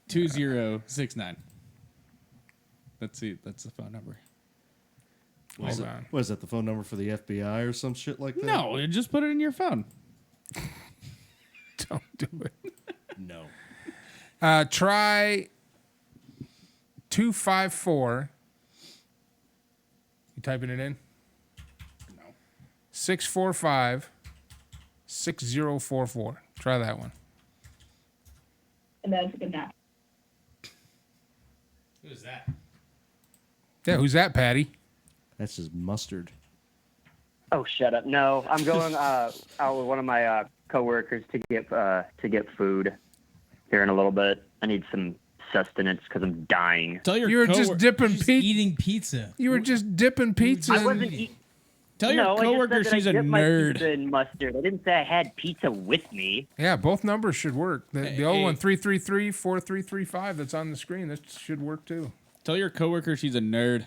2069. That's it. That's the phone number. Hold on. What is that? The phone number for the FBI or some shit like that? No, you just put it in your phone. Don't do it. No. Try 254. You typing it in? No. 645 6044. Try that one. And that's good enough. Who's that? Yeah, who's that, Patty? That's just mustard. Oh, shut up! No, I'm going out with one of my coworkers to get food here in a little bit. I need some sustenance because I'm dying. Tell your You were just dipping Just pizza. eating pizza. You were just dipping pizza. I in- wasn't eating. Tell your No, coworker I just said that she's I a dipped my nerd. pizza in mustard. I didn't say I had pizza with me. Yeah, both numbers should work. The old Hey. one, 333-4335, that's on the screen. That should work too. Tell your coworker she's a nerd.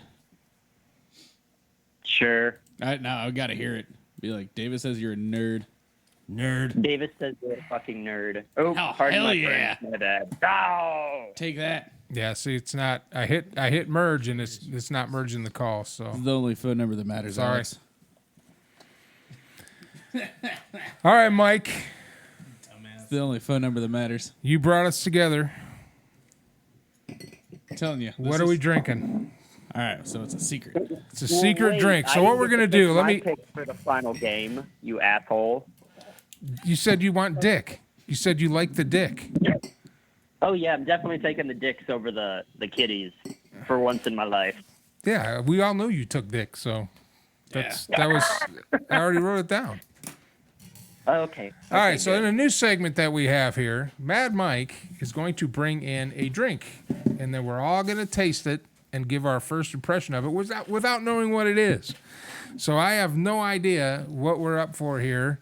Sure. I gotta hear it. Be like, David says you're a nerd. Nerd. Davis says you're a fucking nerd. Oh, Oh, pardon hell my yeah. French, my bad. Oh! Take that. Yeah, see, it's not. I hit merge and it's not merging the call. So This is the only phone number that matters. Sorry. Alex. all right, Mike, It's the only phone number that matters. you brought us together. I'm telling you. What are we drinking? All right, so it's a secret. It's a secret Wait, drink. So I what didn't we're get gonna to do? pick Let my me. pick for the final game, you asshole. You said you want dick. You said you like the dick. Oh yeah, I'm definitely taking the dicks over the kitties for once in my life. Yeah, we all knew you took dick. So that was. I already wrote it down. Okay. All right, Okay, so in a new segment that we have here, Mad Mike is going to bring in a drink, and then we're all going to taste it and give our first impression of it without knowing what it is. So I have no idea what we're up for here.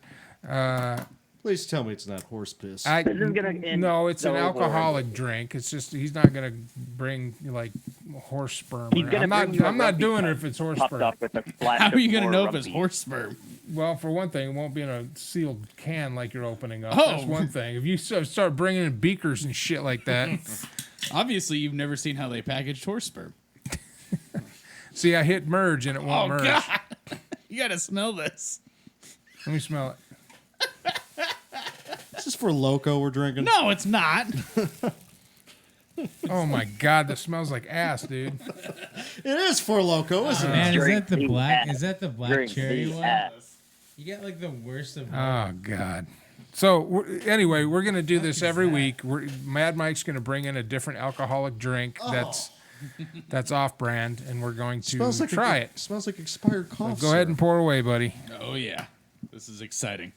Please tell me it's not horse piss. This is gonna end No, it's an so alcoholic drink. It's just he's not going to bring like horse sperm. He's gonna bring you a I'm not rugby doing it cup if it's horse Puffed sperm. up with a flash How of are you gonna more know if it's rugby. horse sperm? Well, for one thing, it won't be in a sealed can like you're opening up. Oh. That's one thing. If you start bringing in beakers and shit like that. Obviously, you've never seen how they packaged horse sperm. See, I hit merge and it won't merge. God! You gotta smell this. Let me smell it. This is for Loco we're drinking. No, it's not. Oh my god, this smells like ass, dude. It is for Loco, isn't it? Man, is Drink that the the black? ass. Is that the black Drink cherry the one? ass. You get like the worst of. Oh god. So anyway, we're gonna do this is every that? week. Mad Mike's gonna bring in a different alcoholic drink that's off-brand, and we're going to Smells like try it. Smells like expired cough. Go ahead and pour away, buddy. Oh yeah, this is exciting.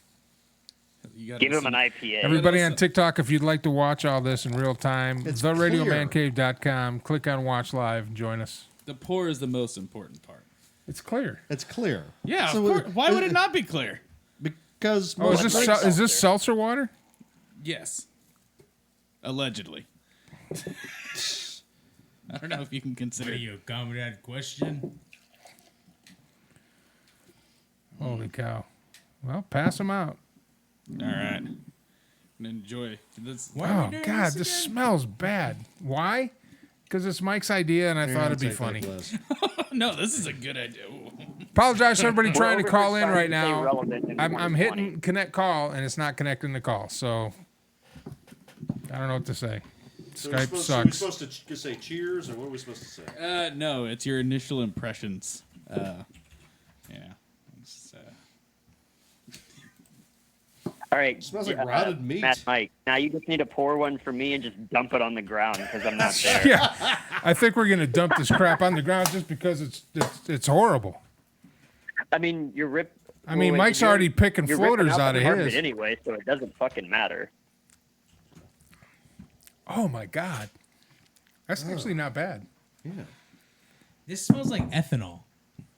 You gotta Give him an listen. IPA. Everybody on listen. TikTok, if you'd like to watch all this in real time, It's theradiomancave.com. Click on Watch Live. Join us. The pour is the most important part. It's clear. It's clear. Yeah, So of course. Why would it not be clear? Because Oh, is most this drinks- is this seltzer water? Yes. Allegedly. I don't know if you can What consider. are you, a comrade question? Holy cow! Well, pass them out. All right. And enjoy. This. Why are Oh we doing God, this this again? smells bad. Why? Because it's Mike's idea, and I Here, thought I'll it'd be take that funny. glass. No, this is a good idea. Ooh. Apologize to everybody trying to We're call in trying right to stay now. relevant in I'm 2020. hitting connect call, and it's not connecting the call. So I don't know what to say. So Skype Are we sucks. supposed to just say cheers, or what are we supposed to say? No, it's your initial impressions. Yeah. It's, All right. Smells like rotted meat. Matt Mike, now you just need to pour one for me and just dump it on the ground because I'm not there. Yeah, I think we're gonna dump this crap on the ground just because it's horrible. I mean, you're I mean, Well, Mike's you're- already picking you're ripping floaters the out of carpet his. anyway, so it doesn't fucking matter. Oh my god, that's actually not bad. Yeah. This smells like ethanol.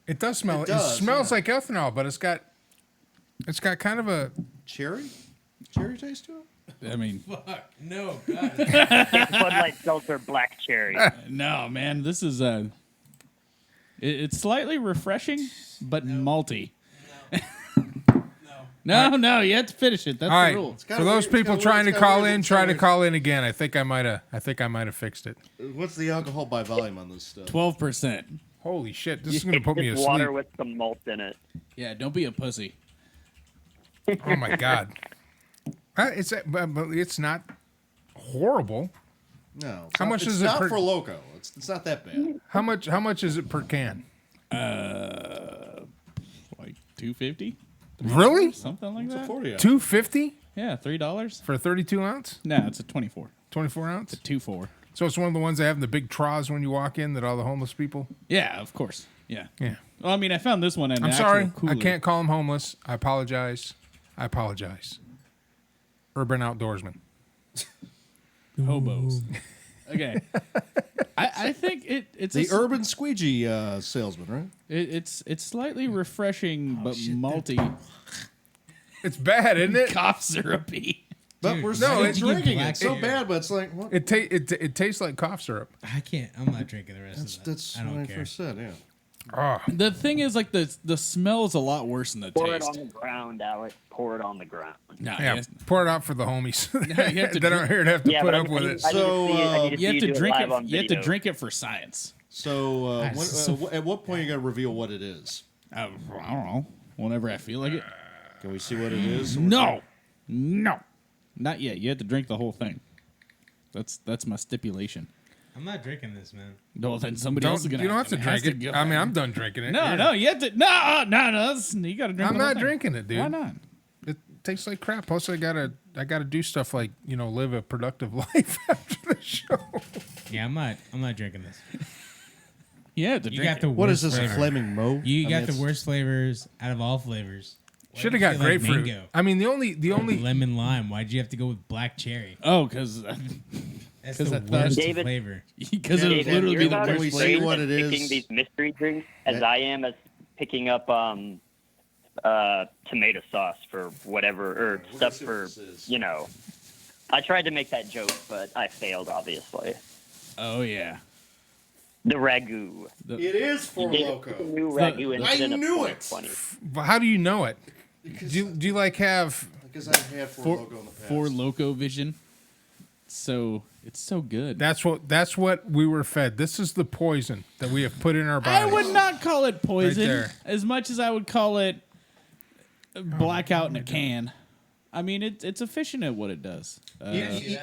It does smell. It, does, smells yeah. like ethanol, but it's got kind of a. Cherry? Cherry taste to it? I mean, Fuck no, God. It's Bud Light Seltzer Black Cherry. no, man. This is it's slightly refreshing, but malty. No, you have to finish it. That's All the right, rule. for those people trying to call in, try to call in again. I think I might have fixed it. What's the alcohol by volume on this stuff? 12%. Holy shit, this is gonna put me It's asleep. water with some malt in it. Yeah, don't be a pussy. Oh my god, but it's not horrible. No. How much it's is it not per- for Loco. It's not that bad. How much is it per can? Like $2.50, Really? something like that. 40 ounce. $2.50 Yeah, $3. for a 32 ounce, No, it's a 24. 24 ounce. 2.4. So it's one of the ones that have the big troughs when you walk in that all the homeless people. Yeah, of course. Yeah. Yeah. Well, I mean, I found this one in I'm an sorry, actual cooler. I can't call them homeless. I apologize. Urban outdoorsman. Hobos. Okay. I think it's The a, urban squeegee salesman, right? it's slightly refreshing but malty, It's bad, isn't it? cough syrupy. But Dude, we're why still did you get drinking it. black It's so beer? bad, but it's like, what? It tastes like cough syrup. I can't. I'm not drinking the rest of that. That's I what don't I care. first said, yeah. Oh, The thing is, like, the smell is a lot worse than the Pour it on taste. the ground, Alex. Pour it on the ground. No, yeah. you Pour it out for the homies. you have to That aren't here to have to Yeah, put but up with it. I need So, to see it. I need to have see to do drink live it. on You have to video. drink it for science. So, Nice. at what point you got to reveal what it is? I don't know. Whenever I feel like it. Can we see what it is? No, not yet. You have to drink the whole thing. That's my stipulation. I'm not drinking this, man. No, then somebody else is You gonna. don't have to has drink it. go- I mean, I'm done drinking it. No, Yeah. no, you have to. No, you got to drink. I'm the whole not thing. drinking it, dude. Why not? It tastes like crap. Plus, I gotta do stuff like live a productive life after the show. Yeah, I'm not drinking this. You have to You drink got the it. What is worst this, flavor. Flaming Mo? You I got mean, the it's- worst flavors out of all flavors. Why Should have did got you like grapefruit. mango? I mean, the only Lemon lime. Why'd you have to go with black cherry? Oh, because That's 'Cause the I thought- worst David- flavor. it would David, literally you're be the about Can as we worst see great flavor. what at it picking is? these mystery drinks as That- I am as picking up tomato sauce for whatever or stuff see what for this is. I tried to make that joke, but I failed. Obviously, Oh yeah. the ragu. It is for Did Loco. New ragu The- I instead of knew it. 2020. But how do you know it? Because Do you like have? I've had for Loco in the past. For Loco Vision. So it's so good. That's what we were fed. This is the poison that we have put in our I bodies. would not call it poison there. as much as I would call it blackout in a can. I mean, it's efficient at what it does.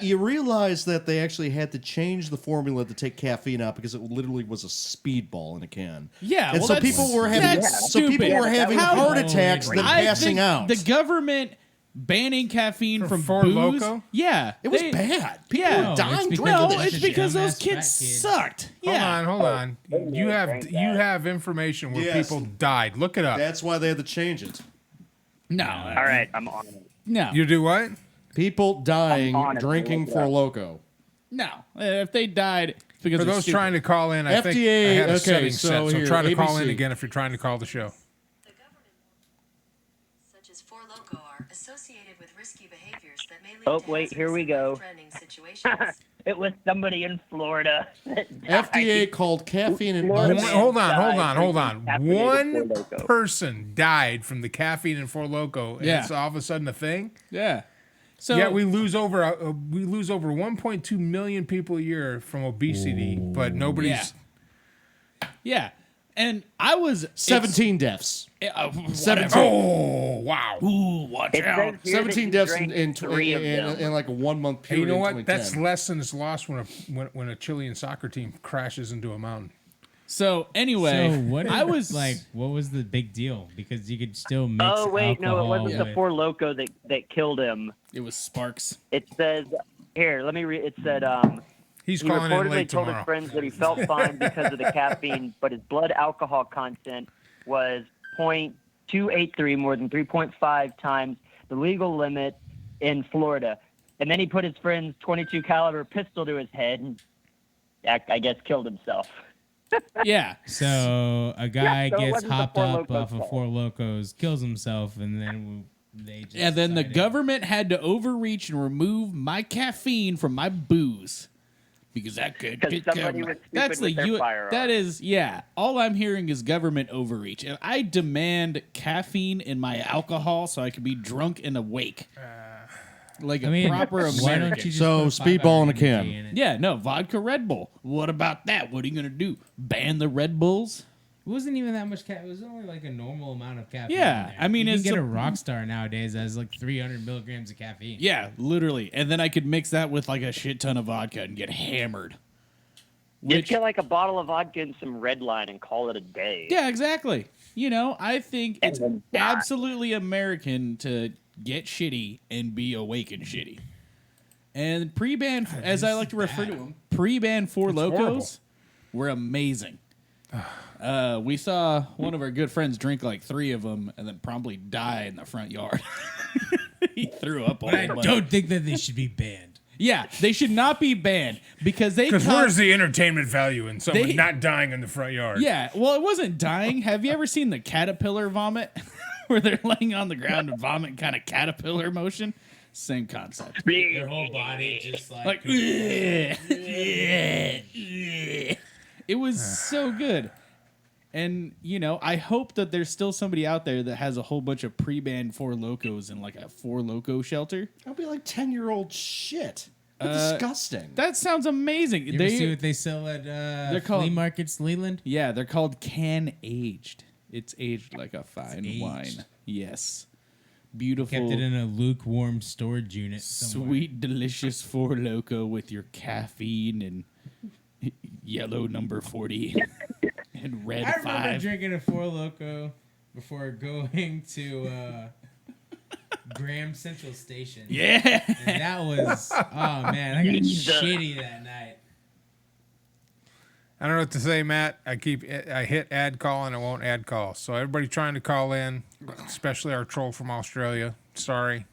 You realize that they actually had to change the formula to take caffeine out because it literally was a speedball in a can. Yeah, and well, so that's- people were having that's so people stupid. were having How- heart attacks then I passing think out. the government banning caffeine from For booze. Loco? Yeah, It was they- bad. People Yeah. were dying it's drinking because No, of that it's shit. shit. because those Dumbass kids fat kids. sucked. Yeah. Hold on. You have information where Yes. people died. Look it up. That's why they had to change it. No. All right, I'm on it. No. You do what? People dying I'm on it. drinking for Loco. No. If they died, it's because For they're those stupid. trying to call in, I think I FDA had a okay, setting so set. So here, try to call in ABC. again if you're trying to call the show. The government, such as Four Loko, are associated with risky behaviors that may lead Oh, to wait, here we hazardous and go. life-threatening situations. It was somebody in Florida. that FDA died. called caffeine and Florida One- man hold died on. drinking caffeinated One Four Loko. person died from the caffeine in Four Loko, and Yeah. it's all of a sudden a thing. Yeah. So Yeah, we lose over 1.2 million people a year from obesity, but nobody's. Yeah. And I was 17 deaths. 17. Oh wow! Ooh, watch It out. says here that 17 you deaths drank in three of them. like a 1 month Hey, period. you know what? in That's 2010. less than is lost when a Chilean soccer team crashes into a mountain. So anyway, So what? I was like, what was the big deal? Because you could still mix. Oh wait, no, it alcohol wasn't the with- Four Loco that killed him. It was Sparks. It says here. Let me read. It said He's he calling in reportedly late told tomorrow. his friends that he felt fine because of the caffeine, but his blood alcohol content was 283 more than 3.5 times the legal limit in Florida. And then he put his friend's 22 caliber pistol to his head and I guess killed himself. Yeah. So a guy so it gets wasn't the hopped Four up Lokos' off of fault. Four Locos, kills himself, and then they just And then the decided- government had to overreach and remove my caffeine from my booze because that could 'Cause somebody was stupid that's with their firearm. that is all I'm hearing is government overreach. And I demand caffeine in my alcohol so I can be drunk and awake. Like a I mean, proper why American. don't you just So, put Speedball in a 5-hour can. energy in it? Yeah, no, vodka Red Bull. What about that? What are you going to do? Ban the Red Bulls? It wasn't even that much caffeine. It was only like a normal amount of caffeine. Yeah, in there. I mean, you it's can get a- a rock star nowadays that has like 300 milligrams of caffeine. Yeah, literally. And then I could mix that with like a shit ton of vodka and get hammered. Just get like a bottle of vodka and some red line and call it a day. Yeah, exactly. You know, I think it's then die. absolutely American to get shitty and be awake and shitty. And pre-ban, as I like to refer to them, pre-ban Four Locos were amazing. We saw one of our good friends drink like 3 of them and then promptly die in the front yard. He threw up all But I the don't think that they should be banned. Yeah, they should not be banned because they Because come- where's the entertainment value in someone They- not dying in the front yard? Yeah, well, it wasn't dying. Have you ever seen the caterpillar vomit, where they're laying on the ground and vomit kind of caterpillar motion? Same concept. Their whole body just Like, it was so good. And, you know, I hope that there's still somebody out there that has a whole bunch of pre-banned Four Locos in like a Four Loco shelter. That'll be like 10-year-old shit. Disgusting. That sounds amazing. You ever see what they sell at they're flea called- markets, Leland? Yeah, they're called can aged. It's aged like a fine aged. wine. Yes. Beautiful. Kept it in a lukewarm storage unit. somewhere. Sweet, delicious Four Loco with your caffeine and yellow number 40 and red I remember 5. drinking a Four Loco before going to Graham Central Station. Yeah. And that was, oh man, I got shitty that night. I don't know what to say, Matt. I hit add call and it won't add call. So everybody trying to call in, especially our troll from Australia, sorry.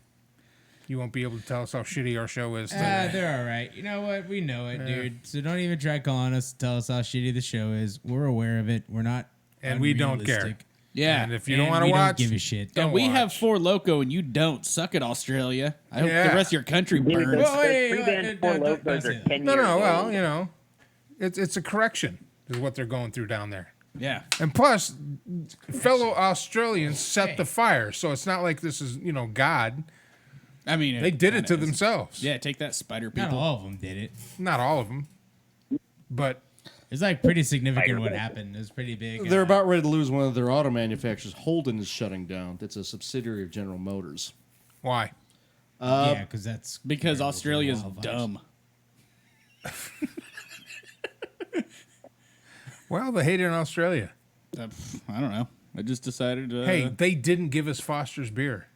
You won't be able to tell us how shitty our show is today. They're all right. You know what? We know it, dude. So don't even try calling us to tell us how shitty the show is. We're aware of it. We're not And we don't care. unrealistic. Yeah. And if you don't And want to we watch, don't give a shit. don't And we have watch. Four Loco and you don't. Suck it, Australia. I hope Yeah. the rest of your country Dude, burns. those wait, pre-banned wait, Four don't Locos say are that. 10 No, years no, well, old. you know, it's a correction is what they're going through down there. Yeah. And plus, fellow Australians set the fire, so it's not like this is, you know, God. I mean, They did it to kinda is. themselves. Yeah, take that, spider people. Not all of them did it. Not all of them, but It's like pretty significant what happened. It was pretty big. They're about ready to lose one of their auto manufacturers. Holden is shutting down. That's a subsidiary of General Motors. why? yeah, because that's Because werewolves and Australia's wildfires. dumb. Well, they hate it in Australia. I don't know. I just decided to. Hey, they didn't give us Foster's beer.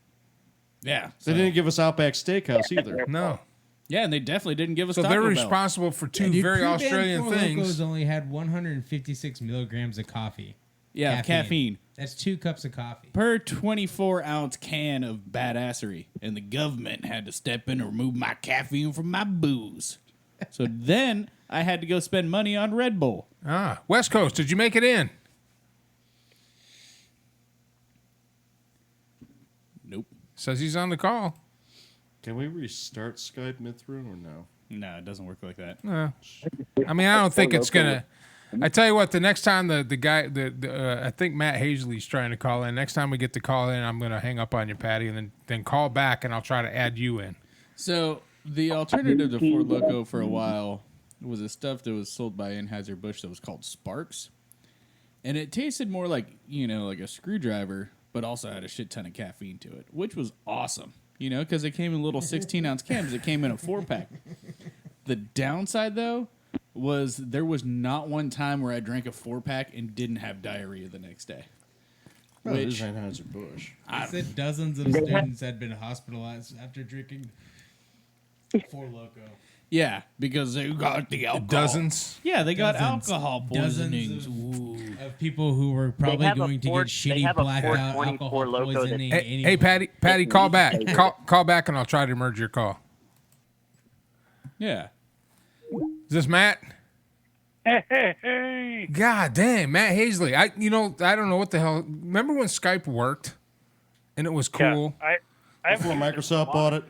Yeah. They so- didn't give us Outback Steakhouse either. No. Yeah, and they definitely didn't give us So Taco they're Bell. responsible for two Dude, very pre-banned Australian Four things. Locos only had 156 milligrams of coffee. Yeah, caffeine. That's 2 cups of coffee. Per 24-ounce can of badassery. And the government had to step in and remove my caffeine from my booze. So then I had to go spend money on Red Bull. Ah, West Coast, did you make it in? Nope. Says he's on the call. Can we restart Skype mid-through or no? No, it doesn't work like that. I mean, I don't think it's gonna. I tell you what, the next time the guy, I think Matt Hazley's trying to call in. Next time we get to call in, I'm gonna hang up on you, Patty, and then call back, and I'll try to add you in. So the alternative to Ford Loco for a while was a stuff that was sold by Anheuser-Busch that was called Sparks. And it tasted more like, you know, like a screwdriver, but also had a shit ton of caffeine to it, which was awesome. You know, because it came in little 16-ounce cans. It came in a 4-pack. The downside, though, was there was not one time where I drank a 4-pack and didn't have diarrhea the next day. Oh, Which- this is Anheuser-Busch. They said dozens of students had been hospitalized after drinking Four Loko. Yeah, because they got the alcohol. Dozens. Yeah, they got Dozens. alcohol Dozens poisonings. of- Ooh. Of of people who were probably have a going to Ford- get they shitty have a blacked out 424 alcohol Loco that- poisoning. Hey, anyway. hey, Patty, It's call meat back. flavored. Call back, and I'll try to merge your call. Yeah. Is this Matt? Hey. God damn, Matt Hazley. I don't know what the hell. Remember when Skype worked, and it was cool Before Microsoft bought it.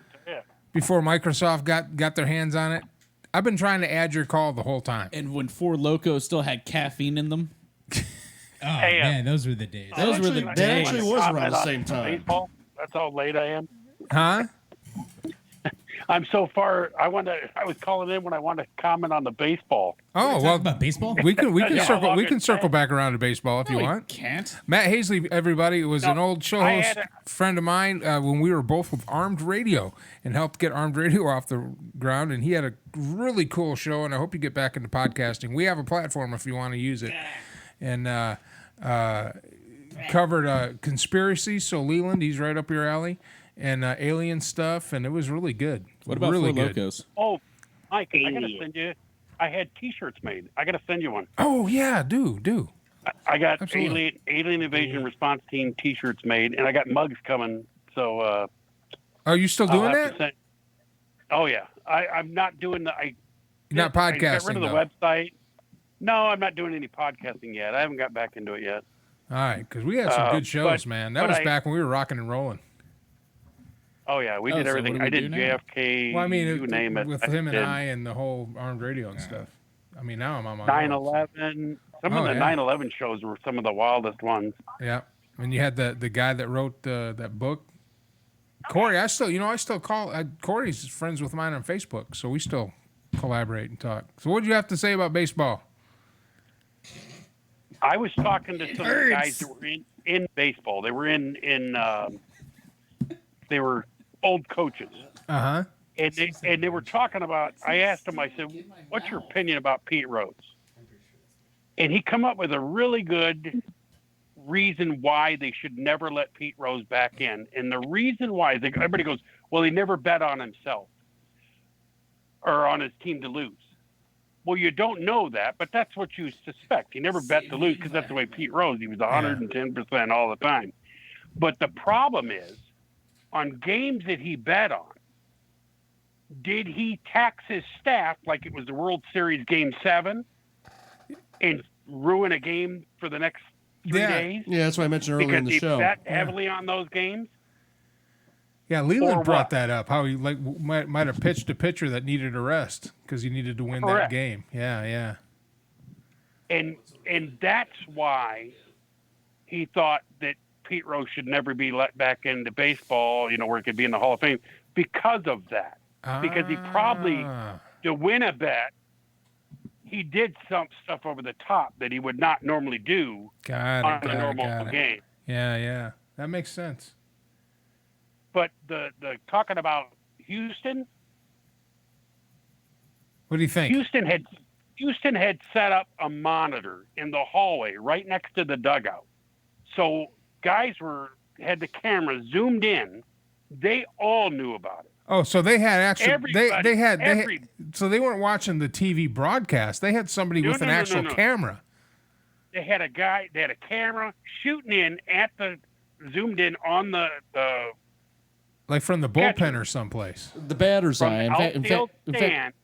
before Microsoft got their hands on it. I've been trying to add your call the whole time. And when Four Locos still had caffeine in them. Oh man, those were the days. Those were the That days. actually was around the same time. Baseball. That's how late I am. Huh? I'm so far. I was calling in when I wanted to comment on the baseball. Oh Talk well, about baseball. we can Yeah, circle well, we can circle back around to baseball if you No, you want. can't. Matt Hazley, everybody, was an old show I host had friend of mine when we were both with Armed Radio and helped get Armed Radio off the ground. And he had a really cool show, and I hope you get back into podcasting. We have a platform if you want to use it. And covered conspiracy, so Leland, he's right up your alley, and alien stuff, and it was really good. What about really Four good? Locos? Oh, Mike, I gotta Alien. send you. I had T-shirts made. I gotta send you one. Oh yeah, do. I got Absolutely. alien invasion response team T-shirts made, and I got mugs coming. So Are you still I'll doing have that? to send. Oh yeah, I'm not doing the. You're not I got podcasting rid of the though. website. No, I'm not doing any podcasting yet. I haven't got back into it yet. All right, because we had some good shows, but- man. That but was I- back when we were rocking and rolling. Oh yeah, we Oh, did so what everything. do we I did do now? JFK. Well, I mean, you name it. with him and did I and the whole Armed Radio and stuff. I mean, now I'm on my 9/11. Some Oh, of the yeah. 9/11 shows were some of the wildest ones. Yeah, and you had the guy that wrote that book, Corey. I still call Corey's friends with mine on Facebook, so we still collaborate and talk. So, what did you have to say about baseball? I was talking to some guys that were in baseball. They were they were old coaches, Uh huh. and they were talking about. I asked them. I said, "What's your opinion about Pete Rose?" And he come up with a really good reason why they should never let Pete Rose back in. And the reason why is everybody goes, "Well, he never bet on himself or on his team to lose." Well, you don't know that, but that's what you suspect. He never bet to lose because that's the way Pete Rose. He was 110% all the time. But the problem is, on games that he bet on, did he tax his staff like it was the World Series Game 7 and ruin a game for the next 3 Yeah. days? Yeah, that's what I mentioned earlier Because in the he show. bet heavily on those games? Yeah, Leland Or brought what? that up. How he might have pitched a pitcher that needed a rest because he needed to win that Correct. game. Yeah. And that's why he thought that Pete Rose should never be let back into baseball, where he could be in the Hall of Fame because of that. Because he probably, to win a bet, he did some stuff over the top that he would not normally do on a normal game. Yeah. That makes sense. But the talking about Houston, What do you think? Houston had set up a monitor in the hallway right next to the dugout. So guys had the camera zoomed in. They all knew about it. Oh, so they had actually Everybody, so they weren't watching the TV broadcast. They had somebody with an actual camera. They had a camera shooting in at zoomed in on the Like from the bullpen Catcher. or someplace. The batter's from eye. the outfield stand,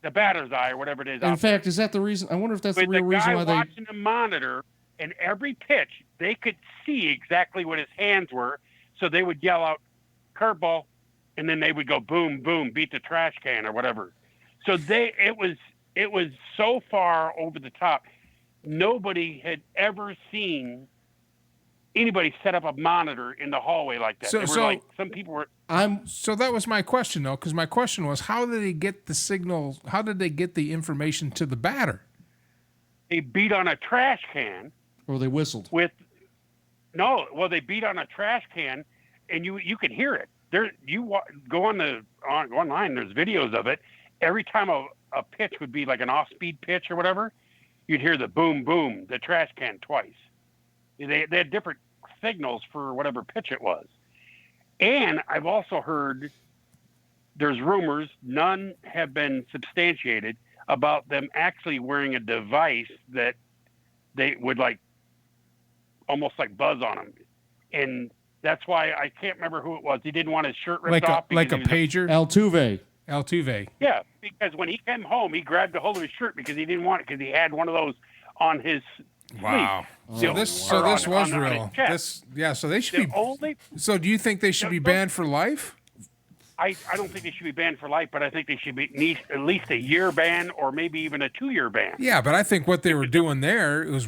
the batter's eye or whatever it is. In fact, is that the reason? I wonder if that's the With real the reason guy why they. watching the monitor, and every pitch they could see exactly what his hands were, so they would yell out curveball, and then they would go boom, boom, beat the trash can or whatever. So it was so far over the top. Nobody had ever seen anybody set up a monitor in the hallway like that. Some people were. So that was my question though, because my question was, how did they get the signal? How did they get the information to the batter? They beat on a trash can. Or they whistled. They beat on a trash can, and you could hear it. Go online. There's videos of it. Every time a pitch would be like an off-speed pitch or whatever, you'd hear the boom, boom, the trash can twice. They had different signals for whatever pitch it was. And I've also heard there's rumors, none have been substantiated, about them actually wearing a device that they would like almost like buzz on him, and that's why I can't remember who it was. He didn't want his shirt ripped off. Like a because he was pager. Altuve. Altuve. Yeah, because when he came home, he grabbed a hold of his shirt because he didn't want it because he had one of those on his Wow. sleeve. So this was on his real. chest. So they should The be. only So do you think they should be banned for life? I don't think they should be banned for life, but I think they should be at least a year ban or maybe even a 2-year ban. Yeah, but I think what they were doing there is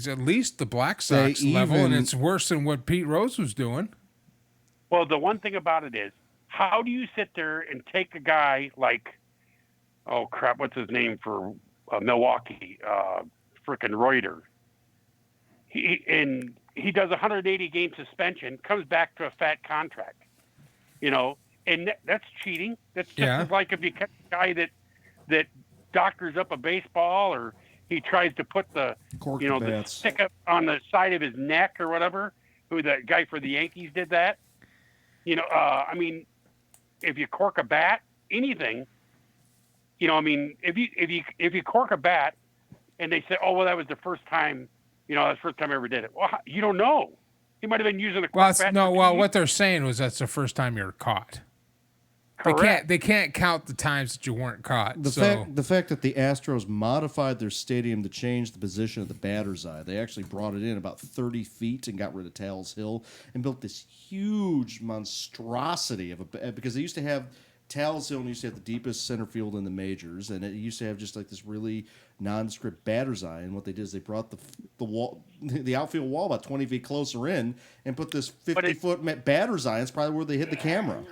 at least the Black Sox level, and it's worse than what Pete Rose was doing. Well, the one thing about it is, how do you sit there and take a guy like, oh crap, what's his name for Milwaukee, frickin' Reuter? He does a 180 game suspension, comes back to a fat contract, and that's cheating. That's just as like if you catch a guy that doctors up a baseball, or he tries to put the the stick up on the side of his neck or whatever. Who that guy for the Yankees did that? I mean, if you cork a bat, anything, if you cork a bat, and they say, oh well, that was the first time, that's the first time I ever did it. Well, you don't know. He might have been using a cork bat. What they're saying was that's the first time you were caught. Correct. They can't count the times that you weren't caught. The fact that the Astros modified their stadium to change the position of the batter's eye. They actually brought it in about 30 feet and got rid of Tal's Hill and built this huge monstrosity because they used to have Tal's Hill used to have the deepest center field in the majors, and it used to have just like this really nondescript batter's eye. And what they did is they brought the outfield wall about 20 feet closer in and put this 50-foot batter's eye. It's probably where they hid the camera.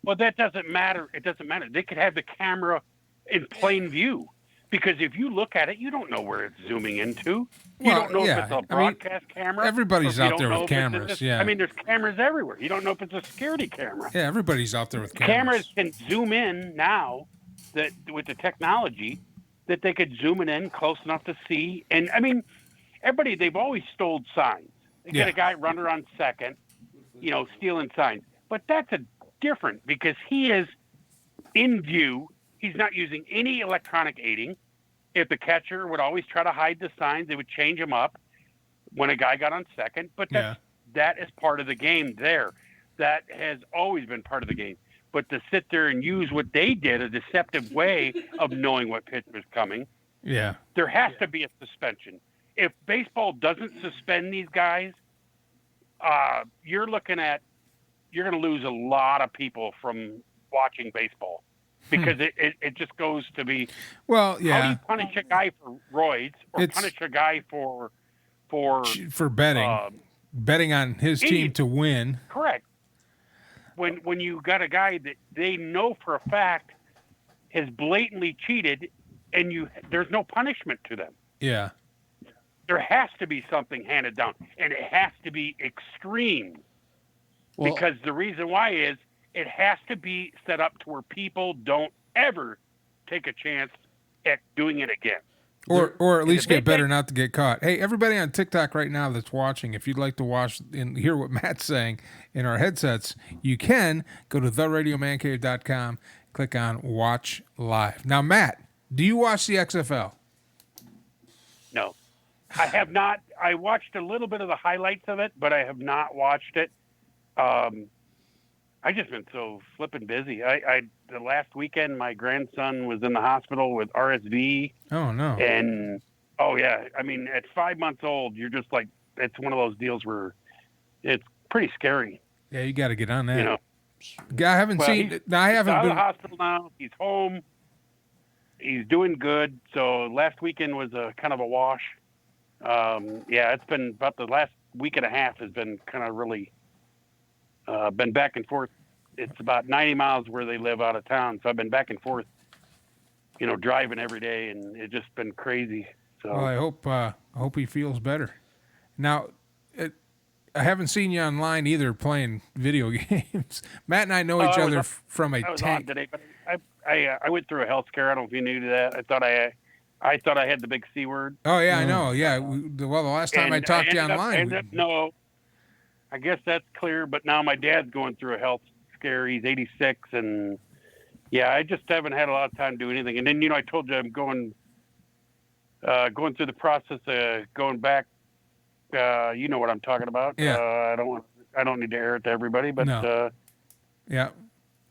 Well, that doesn't matter. It doesn't matter. They could have the camera in plain view, because if you look at it, you don't know where it's zooming into. You don't know if it's a broadcast camera. Everybody's out there with cameras. There's cameras everywhere. You don't know if it's a security camera. Yeah, everybody's out there with cameras. Cameras can zoom in now that with the technology that they could zoom it in close enough to see. And I mean, they've always stole signs. They get a guy running on second, stealing signs. But that's different because he is in view. He's not using any electronic aiding. If the catcher would always try to hide the signs, they would change them up when a guy got on second. But that is part of the game there. That has always been part of the game. But to sit there and use what they did, a deceptive way of knowing what pitch was coming, there has to be a suspension. If baseball doesn't suspend these guys, you're going to lose a lot of people from watching baseball, because it just goes to be, how do you punish a guy for roids or punish a guy for betting on his team to win? Correct. When you got a guy that they know for a fact has blatantly cheated, and there's no punishment to them. Yeah. There has to be something handed down, and it has to be extreme. Because the reason why is it has to be set up to where people don't ever take a chance at doing it again. Or at least get better not to get caught. Hey, everybody on TikTok right now that's watching, if you'd like to watch and hear what Matt's saying in our headsets, you can go to theradiomancave.com, click on Watch Live. Now, Matt, do you watch the XFL? No, I have not. I watched a little bit of the highlights of it, but I have not watched it. I just been so flipping busy. The last weekend, my grandson was in the hospital with RSV. Oh no! And I mean, at 5 months old, you're just like, it's one of those deals where it's pretty scary. Yeah, you got to get on that. I haven't seen. I haven't out been of the hospital now. He's home. He's doing good. So last weekend was a kind of a wash. It's been about the last week and a half has been kind of really. Been back and forth. It's about 90 miles where they live out of town, so I've been back and forth, driving every day, and it's just been crazy. So I hope he feels better. Now, I haven't seen you online either playing video games. Matt and I know each other from a tank. Today, but I went through a health scare. I don't know if you knew that. I thought I had the big C word. Oh yeah, I know. Yeah, the last time I talked to you online. No. I guess that's clear, but now my dad's going through a health scare. He's 86, and I just haven't had a lot of time to do anything. And then, I told you I'm going going through the process of going back. You know what I'm talking about. Yeah. I don't need to air it to everybody, but No. Yeah.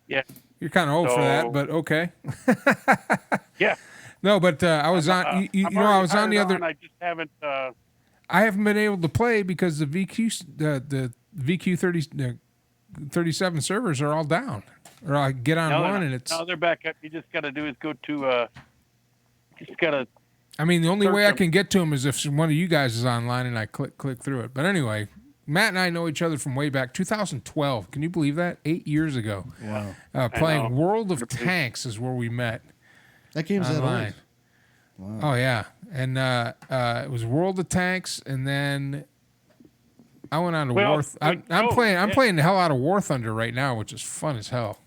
yeah. You're kind of old for that, So- but okay. Yeah. No, but I was on. You know, I was on the other. I just haven't. I haven't been able to play because the the VQ 37 servers are all down. Or I get on No, one and it's. no, they're back up. You just got to do is go to. Just got to. I mean, the only search way I them. can get to them is if one of you guys is online and I click through it. But anyway, Matt and I know each other from way back 2012. Can you believe that? 8 years ago. Wow. Playing know. World of Tanks is where we met. That game's that Online. old. Oh yeah, and it was World of Tanks, and then I went on to Well, War. I'm oh, playing. I'm yeah. playing the hell out of War Thunder right now, which is fun as hell.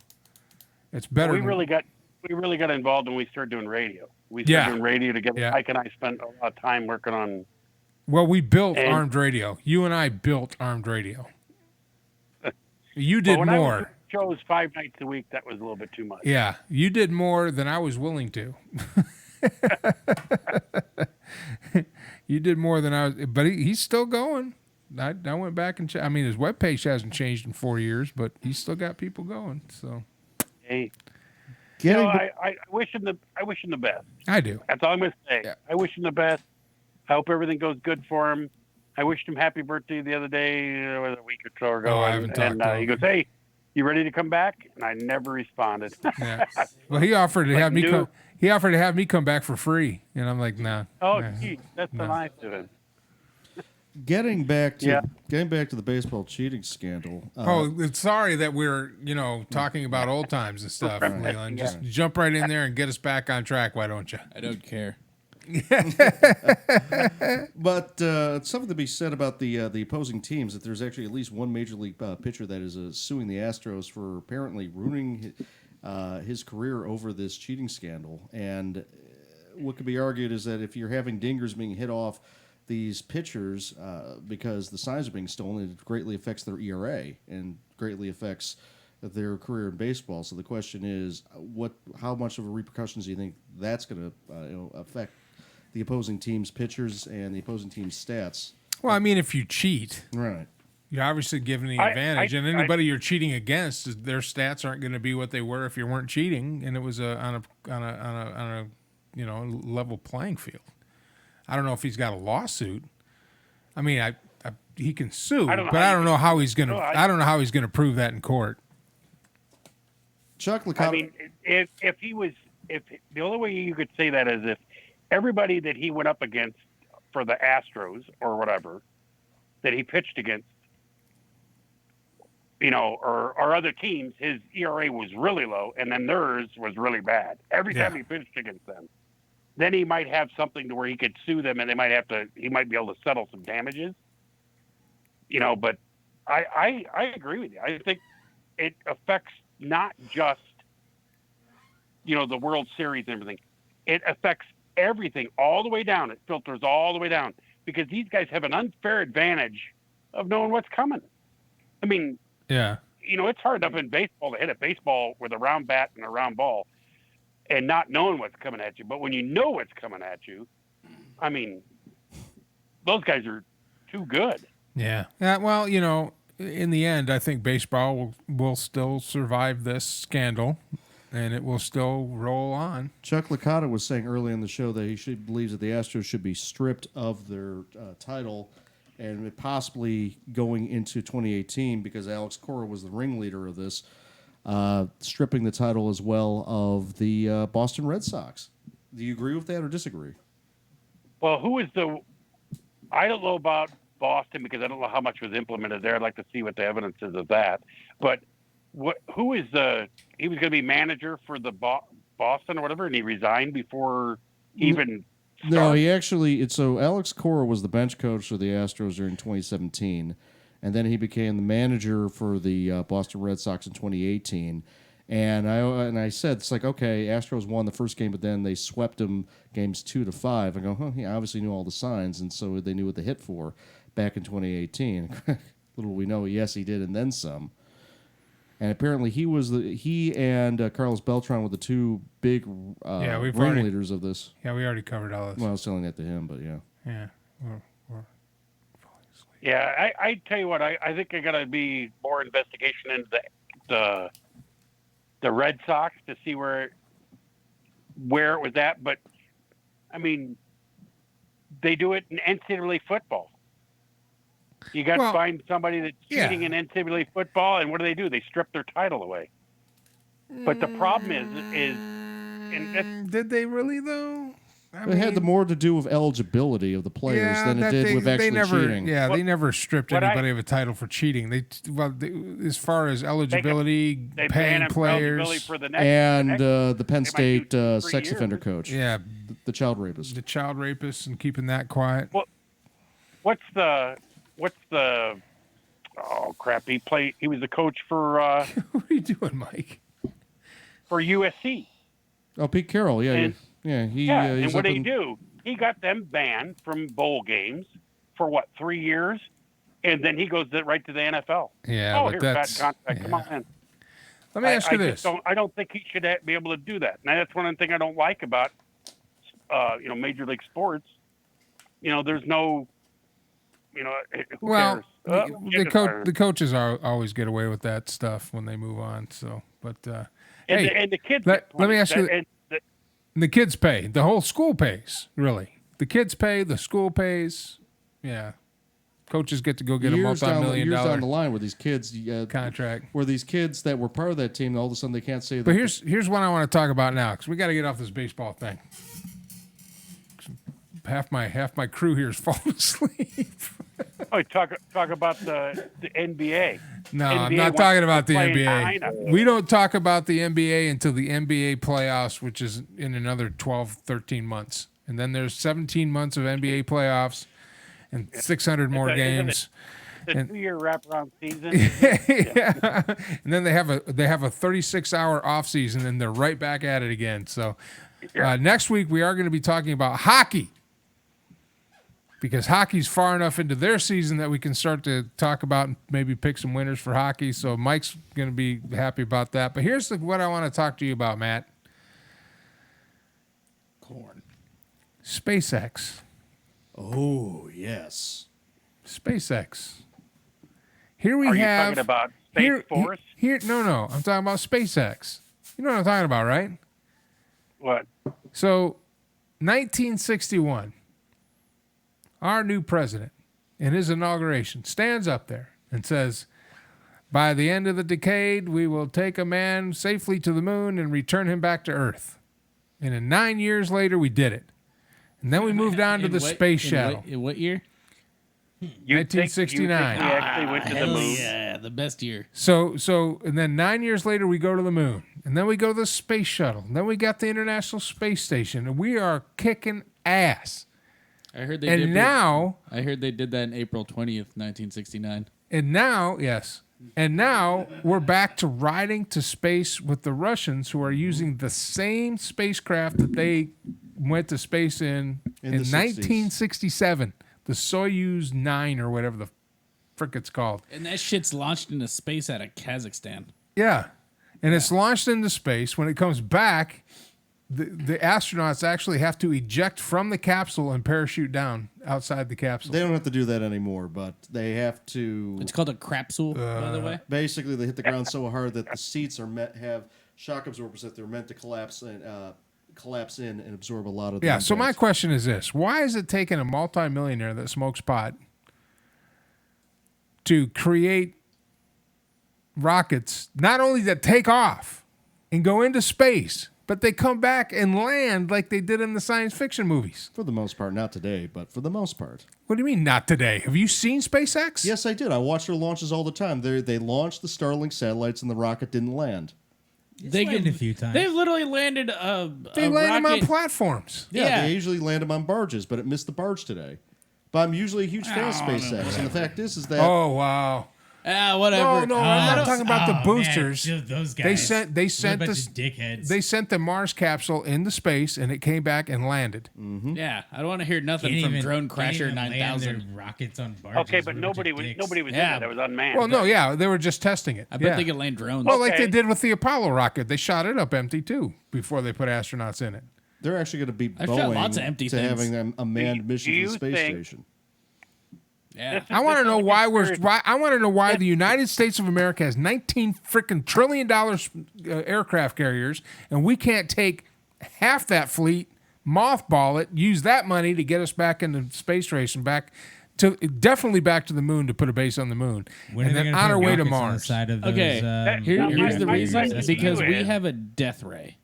It's better. We than- really got involved when we started doing radio. We Yeah. started doing radio together. Yeah. Mike and I spent a lot of time working on. Well, we built And- armed radio. You and I built armed radio. You did Well, when I more. was doing shows 5 nights a week, that was a little bit too much. Yeah, you did more than I was willing to. You did more than I was, but he's still going. I went back and I mean, his webpage hasn't changed in 4 years, but he's still got people going. So Hey, Getting I wish him the best. I do. That's all I'm gonna say. Yeah. I wish him the best. I hope everything goes good for him. I wished him happy birthday the other day, was a week or so ago. Oh, I and- haven't talked and to him. he goes, "Hey, you ready to come back?" And I never responded. Yeah. Well, he offered to Like have me new- come. He offered to have me come back for free, and I'm like, nah. Oh, nah. gee, that's No. so nice of him. getting back to Yeah. the baseball cheating scandal. Oh, it's sorry that we're talking about old times and stuff, Leland. Just jump right in there and get us back on track. Why don't you? I don't care. But something to be said about the opposing teams, that there's actually at least one major league pitcher that is suing the Astros for apparently ruining his career over this cheating scandal. And what could be argued is that if you're having dingers being hit off these pitchers because the signs are being stolen, it greatly affects their ERA and greatly affects their career in baseball. So the question is, how much of a repercussions do you think that's going to affect the opposing team's pitchers and the opposing team's stats? Well, I mean, if you cheat, Right. you're obviously giving the advantage, and anybody you're cheating against, their stats aren't going to be what they were if you weren't cheating, and it was on a level playing field. I don't know if he's got a lawsuit. I mean, he can sue, I don't know but how I you don't know how he's going to. No, I don't know how he's going to prove that in court. Chuck Licata. I mean, if the only way you could say that is if everybody that he went up against for the Astros or whatever that he pitched against, or other teams, his ERA was really low, and then theirs was really bad. Every time he pitched against them, then he might have something to where he could sue them, and he might be able to settle some damages. But I agree with you. I think it affects not just the World Series and everything. It affects everything all the way down. It filters all the way down because these guys have an unfair advantage of knowing what's coming. I mean, Yeah. it's hard enough in baseball to hit a baseball with a round bat and a round ball and not knowing what's coming at you. But when you know what's coming at you, I mean, those guys are too good. Yeah. Well, in the end, I think baseball will still survive this scandal, and it will still roll on. Chuck Licata was saying early in the show that he believes that the Astros should be stripped of their title, and possibly going into 2018 because Alex Cora was the ringleader of this, stripping the title as well of the Boston Red Sox. Do you agree with that or disagree? Well, I don't know about Boston because I don't know how much was implemented there. I'd like to see what the evidence is of that. But he was going to be manager for the Boston or whatever, and he resigned before even No, started. he actually. So Alex Cora was the bench coach for the Astros during 2017, and then he became the manager for the Boston Red Sox in 2018. And I said, it's like, okay, Astros won the first game, but then they swept them games 2-5. I go, he obviously knew all the signs, and so they knew what they hit for back in 2018. Little we know, yes, he did, and then some. And apparently he and Carlos Beltran were the two big we've already- ringleaders of this. Yeah, we already covered all this. Well, I was telling that to him, but yeah. Yeah. Yeah, I tell you what, I think I got to be more investigation into the Red Sox to see where it was at. But I mean, they do it in NCAA football. You got to find somebody that's cheating in NCAA football, and what do? They strip their title away. But the problem is, and did they really though? It had more to do with eligibility of the players than it did with actually cheating. Yeah, they never stripped anybody of a title for cheating. As far as eligibility, they paying ban players, eligibility for the next, And the Penn State do 3 sex years. offender coach. yeah, The child rapist. the child rapists and keeping that quiet. What's the oh crap, he was the coach for What are you doing, Mike? for USC. Oh, Pete Carroll. Yeah. And- He's And what up did he in- do? He got them banned from bowl games for 3 years, and then he goes right to the NFL. Yeah, oh, but here's that's that contract. Come yeah. on. Let me ask you I this. I don't think he should be able to do that. And that's one of the things I don't like about, Major League Sports. There's no, who Well, cares? the coaches always get away with that stuff when they move on. So, but And, hey, the kids. let get me ask you. punished. The kids pay. The whole school pays, really. The kids pay. The school pays. Yeah. Coaches get to go get a years multi-million down dollar the line where these kids contract. where these kids that were part of that team, all of a sudden they can't say that. But here's what I want to talk about now, because we got to get off this baseball thing. Half my crew here is falling asleep. Oh, talk about the NBA. No, NBA I'm not wants talking to about the play in NBA. China. We don't talk about the NBA until the NBA playoffs, which is in another 12, 13 months. And then there's 17 months of NBA playoffs and 600 more games. The 2-year wraparound season. Yeah. And then they have a 36-hour off season, and they're right back at it again. So next week we are going to be talking about hockey, because hockey's far enough into their season that we can start to talk about and maybe pick some winners for hockey. So Mike's going to be happy about that. But here's what I want to talk to you about, Matt. Corn. SpaceX. Oh yes. SpaceX. Here we Are you have. talking about Space Force? No. I'm talking about SpaceX. You know what I'm talking about, right? What? So, 1961, our new president, in his inauguration, stands up there and says, by the end of the decade, we will take a man safely to the moon and return him back to Earth. And in 9 years later, we did it. And then we moved on to the space shuttle. In what year? 1969. You think we actually went to the Hell moon? yeah, the best year. So, and then 9 years later, we go to the moon. And then we go to the space shuttle. And then we got the International Space Station. And we are kicking ass. I heard they And did now, I heard they did that in April 20th, 1969. and now we're back to riding to space with the Russians, who are using the same spacecraft that they went to space in In the 60s. 1967, the Soyuz 9 or whatever the frick it's called. And that shit's launched into space out of Kazakhstan. Yeah, and it's launched into space. When it comes back, the astronauts actually have to eject from the capsule and parachute down outside the capsule. They don't have to do that anymore, but they have to. It's called a crapsule, by the way. Basically, they hit the ground so hard that the seats are have shock absorbers that they're meant to collapse in and absorb a lot of. The Yeah, so my impacts. question is this. Why is it taking a multimillionaire that smokes pot to create rockets, not only that take off and go into space, but they come back and land like they did in the science fiction movies? For the most part, not today, but for the most part. What do you mean not today? Have you seen SpaceX? Yes, I did. I watch their launches all the time. They launched the Starlink satellites and the rocket didn't land. They landed a few times. They've literally landed a They land them on rocket. platforms. Yeah, they usually land them on barges, but it missed the barge today. But I'm usually a huge fan of SpaceX, and the fact is that Oh, wow. Whatever. No, I'm not talking about the boosters. Man, those guys. They sent They're a bunch this. of dickheads. They sent the Mars capsule into space, and it came back and landed. Yeah, I don't want to hear nothing Can't from even- Drone can't Crasher even land 9000. their rockets on barges. Okay, but What a bunch nobody of was dicks. nobody was in Yeah. it. That was unmanned. Well, no, yeah, they were just testing it. I bet yeah. they could land drones. Well, like Okay. they did with the Apollo rocket, they shot it up empty too before they put astronauts in it. They're actually going to be I've shot Boeing lots of empty to things. having a manned mission to you the space think- station. Yeah. I want to know why I want to know why This- the United States of America has 19 freaking trillion dollars aircraft carriers, and we can't take half that fleet, mothball it, use that money to get us back into space race and definitely back to the moon to put a base on the moon, When are and they then gonna on put our way to rockets on the Mars. side of those, Okay, Now, here's the my reason. question to Because you we is- have a death ray.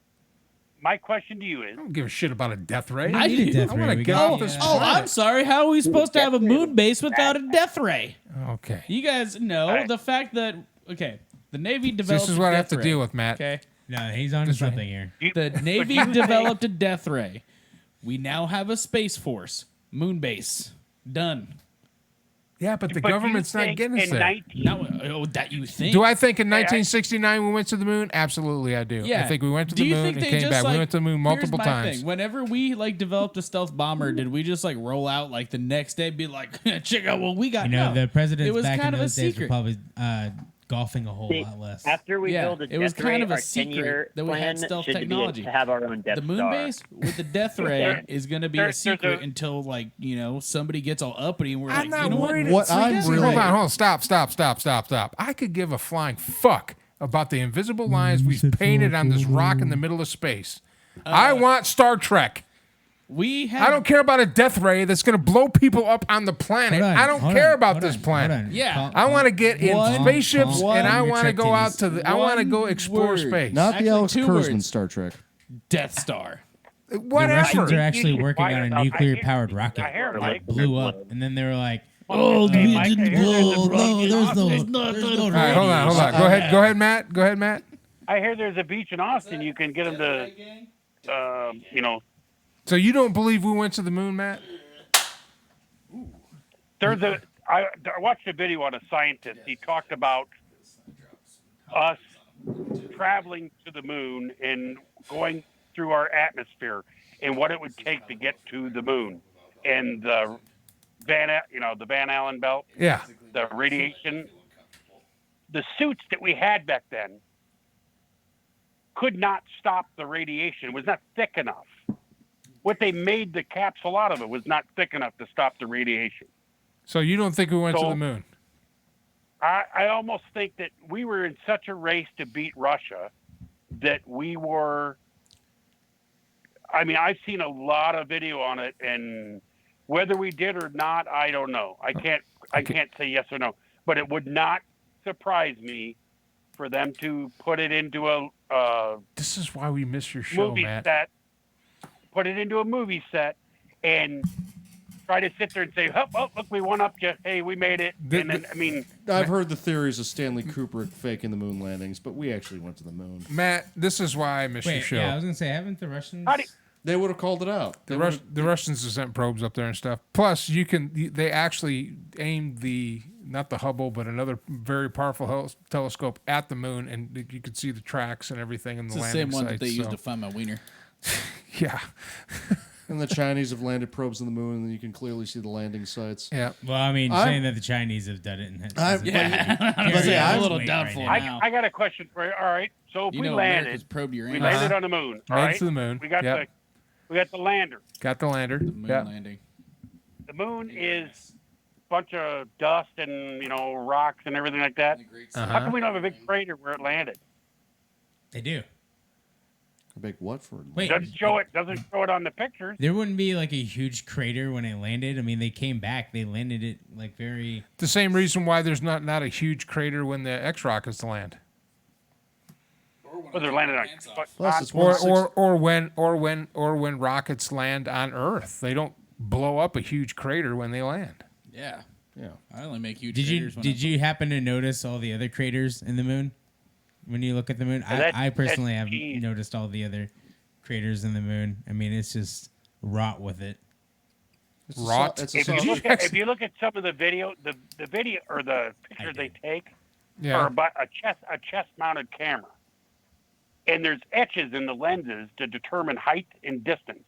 My question to you is: I don't give a shit about a death ray. I need a death I want ray. to We get got- off this yeah. Oh, I'm planet. sorry. How are we supposed to have a moon base without a death ray? Okay. You guys know Right. the fact that the Navy developed. This is what I have a to death deal ray, with, Matt. Okay, No, he's on to something here. the Navy developed a death ray. We now have a space force, moon base, done. Yeah, but the but you government's not think getting us in there. 19 Now, that you think? Do I think in 1969 we went to the moon? Absolutely, I do. Yeah. I think we went to Do the you moon think and they came just, back. like- We went to the moon multiple here's my times. thing. Whenever we developed a stealth bomber, did we just roll out the next day, and be like, check out what we got? You know, No. the presidents It was back kind in of a those days were secret. probably golfing a whole See, lot less. After we Yeah, build a it was death kind ray, of a our secret 10-year that we had plan stealth should technology. be to have our own Death The moon Star. base with the death ray is going to be a there's secret a- until somebody gets all uppity and we're I'm like, not you know worried. what? What I'm Hold really- on. Stop. I could give a flying fuck about the invisible lines we've painted on this rock in the middle of space. I want Star Trek. We have. I don't care about a death ray that's going to blow people up on the planet. Hold on, I don't hold care on, about hold this on, planet. hold on. Yeah. I want to get in One- spaceships one- and I your want to Trek go out titties. to the. I want to go One explore word. space. Not Actually, the Alex two Kurzman words. Star Trek. Death Star. The Whatever. Russians are You actually keep working quiet on a about- nuclear-powered rocket I hear, that Mike. blew up, and then they were like, Oh, "Oh, Mike, we I didn't hear there's a blow. beach No, in there's Austin. no All right, hold on. Go ahead, Matt. Go ahead, Matt. I hear there's a beach in Austin. You can get them to, So you don't believe we went to the moon, Matt? I watched a video on a scientist. He talked about us traveling to the moon and going through our atmosphere and what it would take to get to the moon and the Van Allen belt, Yeah. the radiation. The suits that we had back then could not stop the radiation. It was not thick enough. What they made the capsule out of it was not thick enough to stop the radiation. So you don't think we went to So- the moon? I almost think that we were in such a race to beat Russia that we were. I mean, I've seen a lot of video on it, and whether we did or not, I don't know. I can't say yes or no. But it would not surprise me for them to put it into a This is why we miss your show, movie Matt. set, put it into a movie set, and try to sit there and say, "Oh, look, we one upped you. Hey, we made it." And then, I mean, I've heard the theories of Stanley Kubrick faking the moon landings, but we actually went to the moon. Matt, this is why I miss your "Wait, show. yeah, I was gonna say, haven't the Russians?" how do They would have called it out. They The Russians have sent probes up there and stuff. Plus, they actually aimed not the Hubble, but another very powerful telescope at the moon, and you could see the tracks and everything in the It's the landing same one sites. that they used so- to find my wiener. Yeah, And the Chinese have landed probes on the moon, and you can clearly see the landing sites. yeah. Well, I mean, I'm- saying that the Chinese have done it, and Yeah, But yeah, I'm I'm a little wait doubtful right now. I got a question for you. All right, so if You we know, landed, America's probed we Uranus. landed on the moon. All Made it right, to the moon. we got Yep. the lander. Got the lander. The moon Yeah. landing. The moon is a bunch of dust and rocks and everything like that. How Uh-huh. come we don't have a big crater where it landed? they do. A big what for? Wait, Doesn't show it on the pictures. there wouldn't be like a huge crater when it landed. I mean, they came back. They landed it like very. The same reason why there's not a huge crater when the X rockets land, Well, they're landing on. Plus, it's or when rockets land on Earth, they don't blow up a huge crater when they land. Yeah. Yeah. I only make huge Did you craters when did you happen to notice all the other craters in the moon when you look at the moon? I personally have geez. noticed all the other craters in the moon. I mean, it's just rot with it. Rot. It's a If you sausage. look at some of the video, the video or the pictures they take Yeah. are about a chest mounted camera, and there's etches in the lenses to determine height and distance.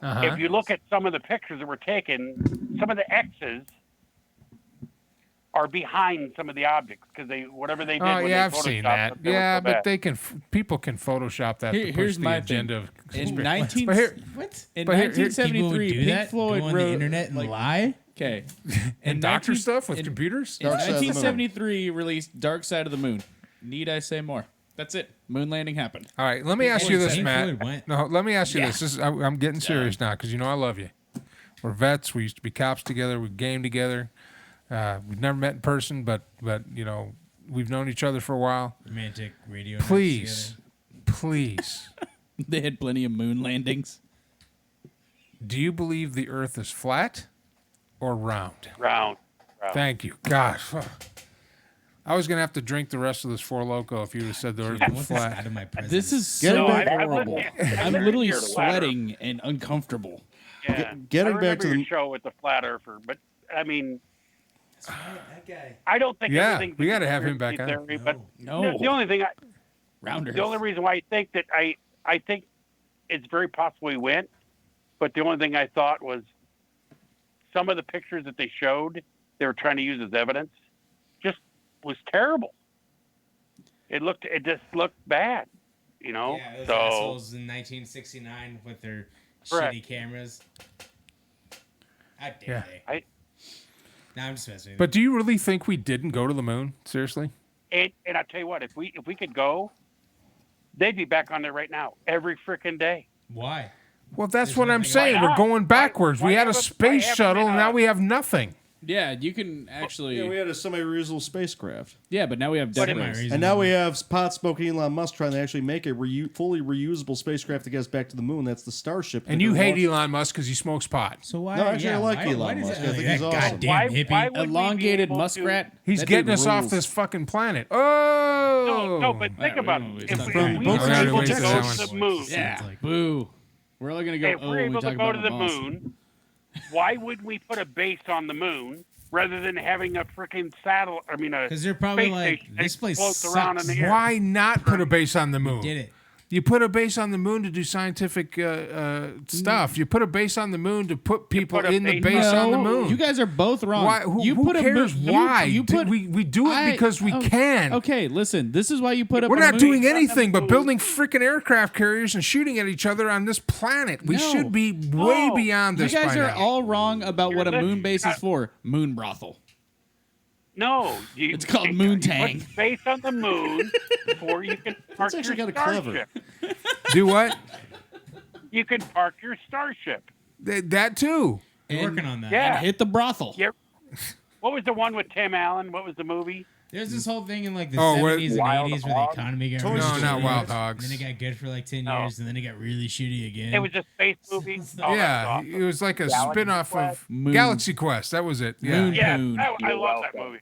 Uh-huh. If you look at some of the pictures that were taken, some of the X's are behind some of the objects because whatever they did. Oh when yeah, they I've seen photoshopped that. them, they were Yeah, so but bad. they can. People can Photoshop that to push Here's the my agenda thing. of In conspiracy. 19 But here, What? in But here- 1973, People who do Pink that, Floyd go on wrote the internet and lie? Okay. and doctor stuff with computers. In Dark Side of the Moon. 1973, released Dark Side of the Moon. Need I say more? That's it. Moon landing happened. All right, let me ask you this, Pink Matt. Floyd went. No, let me ask you this. I'm getting serious now because you know I love you. We're vets. We used to be cops together. We game together. We've never met in person, but you know we've known each other for a while. Romantic radio. nights Please, together. please, They had plenty of moon landings. do you believe the Earth is flat or round? round. Thank you. Gosh, I was gonna have to drink the rest of this Four Loco if you would have said the Earth I was want this flat. out of my presence. This is Get so it back- horrible. I'm literally sweating and uncomfortable. Yeah. Getting I back to remember your the show with the flat earther, but I mean, that guy. I don't think Yeah, everything's we a gotta have him back conspiracy on. theory, but No. the only thing Round the only Earth. reason why I think that I think it's very possible he went, but the only thing I thought was some of the pictures that they showed they were trying to use as evidence just was terrible. It just looked bad, you know. Yeah, those so assholes in 1969 with their Correct. shitty cameras. How dare Yeah. they? No, I'm just messing with But do you really think we didn't go to the moon? Seriously? and I tell you what, if we could go, they'd be back on there right now every freaking day. you. Why? Well, that's There's what I'm nothing- saying. Why We're not? going backwards. Why we had a haven't- space why haven't shuttle, they and now not- we have nothing. Yeah, you can actually. Yeah, we had a semi-reusable spacecraft, but now we have But death it- rays. and now we have pot smoking Elon Musk trying to actually make a fully reusable spacecraft to get us back to the moon. That's the Starship. And you hate Elon Musk because he smokes pot. So why? No, actually, I like why Elon does Musk. that- I think that he's awesome. goddamn Why- hippie. why would we be Elongated able muskrat. He's That getting dude us off rules. this fucking planet. Oh! No, but think Yeah, about we it. don't If waste we, time. if we From were both able to sides. go Waste to that the moon, Yeah, like- boo. We're all gonna go. if Oh, we're we able talk to go about to the my boss. moon, why would we put a base on the moon rather than having a freaking saddle? I mean, a Because they're probably space like, station this that place floats around in sucks. the air. Why not put a base on the moon? Did it? You put a base on the moon to do scientific stuff. You put a base on the moon to put people put a in the base- base on the No, moon. You guys are both wrong. Why? Who, you who put cares a moon, why? You put, we do it because we can. Okay, listen. This is why you put up. We're a not moon. doing anything but building freaking aircraft carriers and shooting at each other on this planet. We No. should be way No. beyond You this guys by are now. all wrong about what a moon base is I- for. Moon brothel. No, It's called moon tang. Put space on the moon before you can park your actually kinda clever. starship. Do what? You can park your starship. That too. They're working on that. Yeah. Hit the brothel. Yeah. What was the one with Tim Allen? What was the movie? There's this whole thing in like the Oh, where- 70s and Wild 80s where the Hogs? economy got Toy really Story. No, not shitty, Wild Hogs. And then it got good for like 10 No. years, and then it got really shitty again. It was a space movie. Oh, Yeah, that's awesome. it was like a Galaxy spin-off of Quest? Moon. Galaxy Quest. That was it. Yeah. Moon. Yeah, Moon. I You're love that welcome. movie.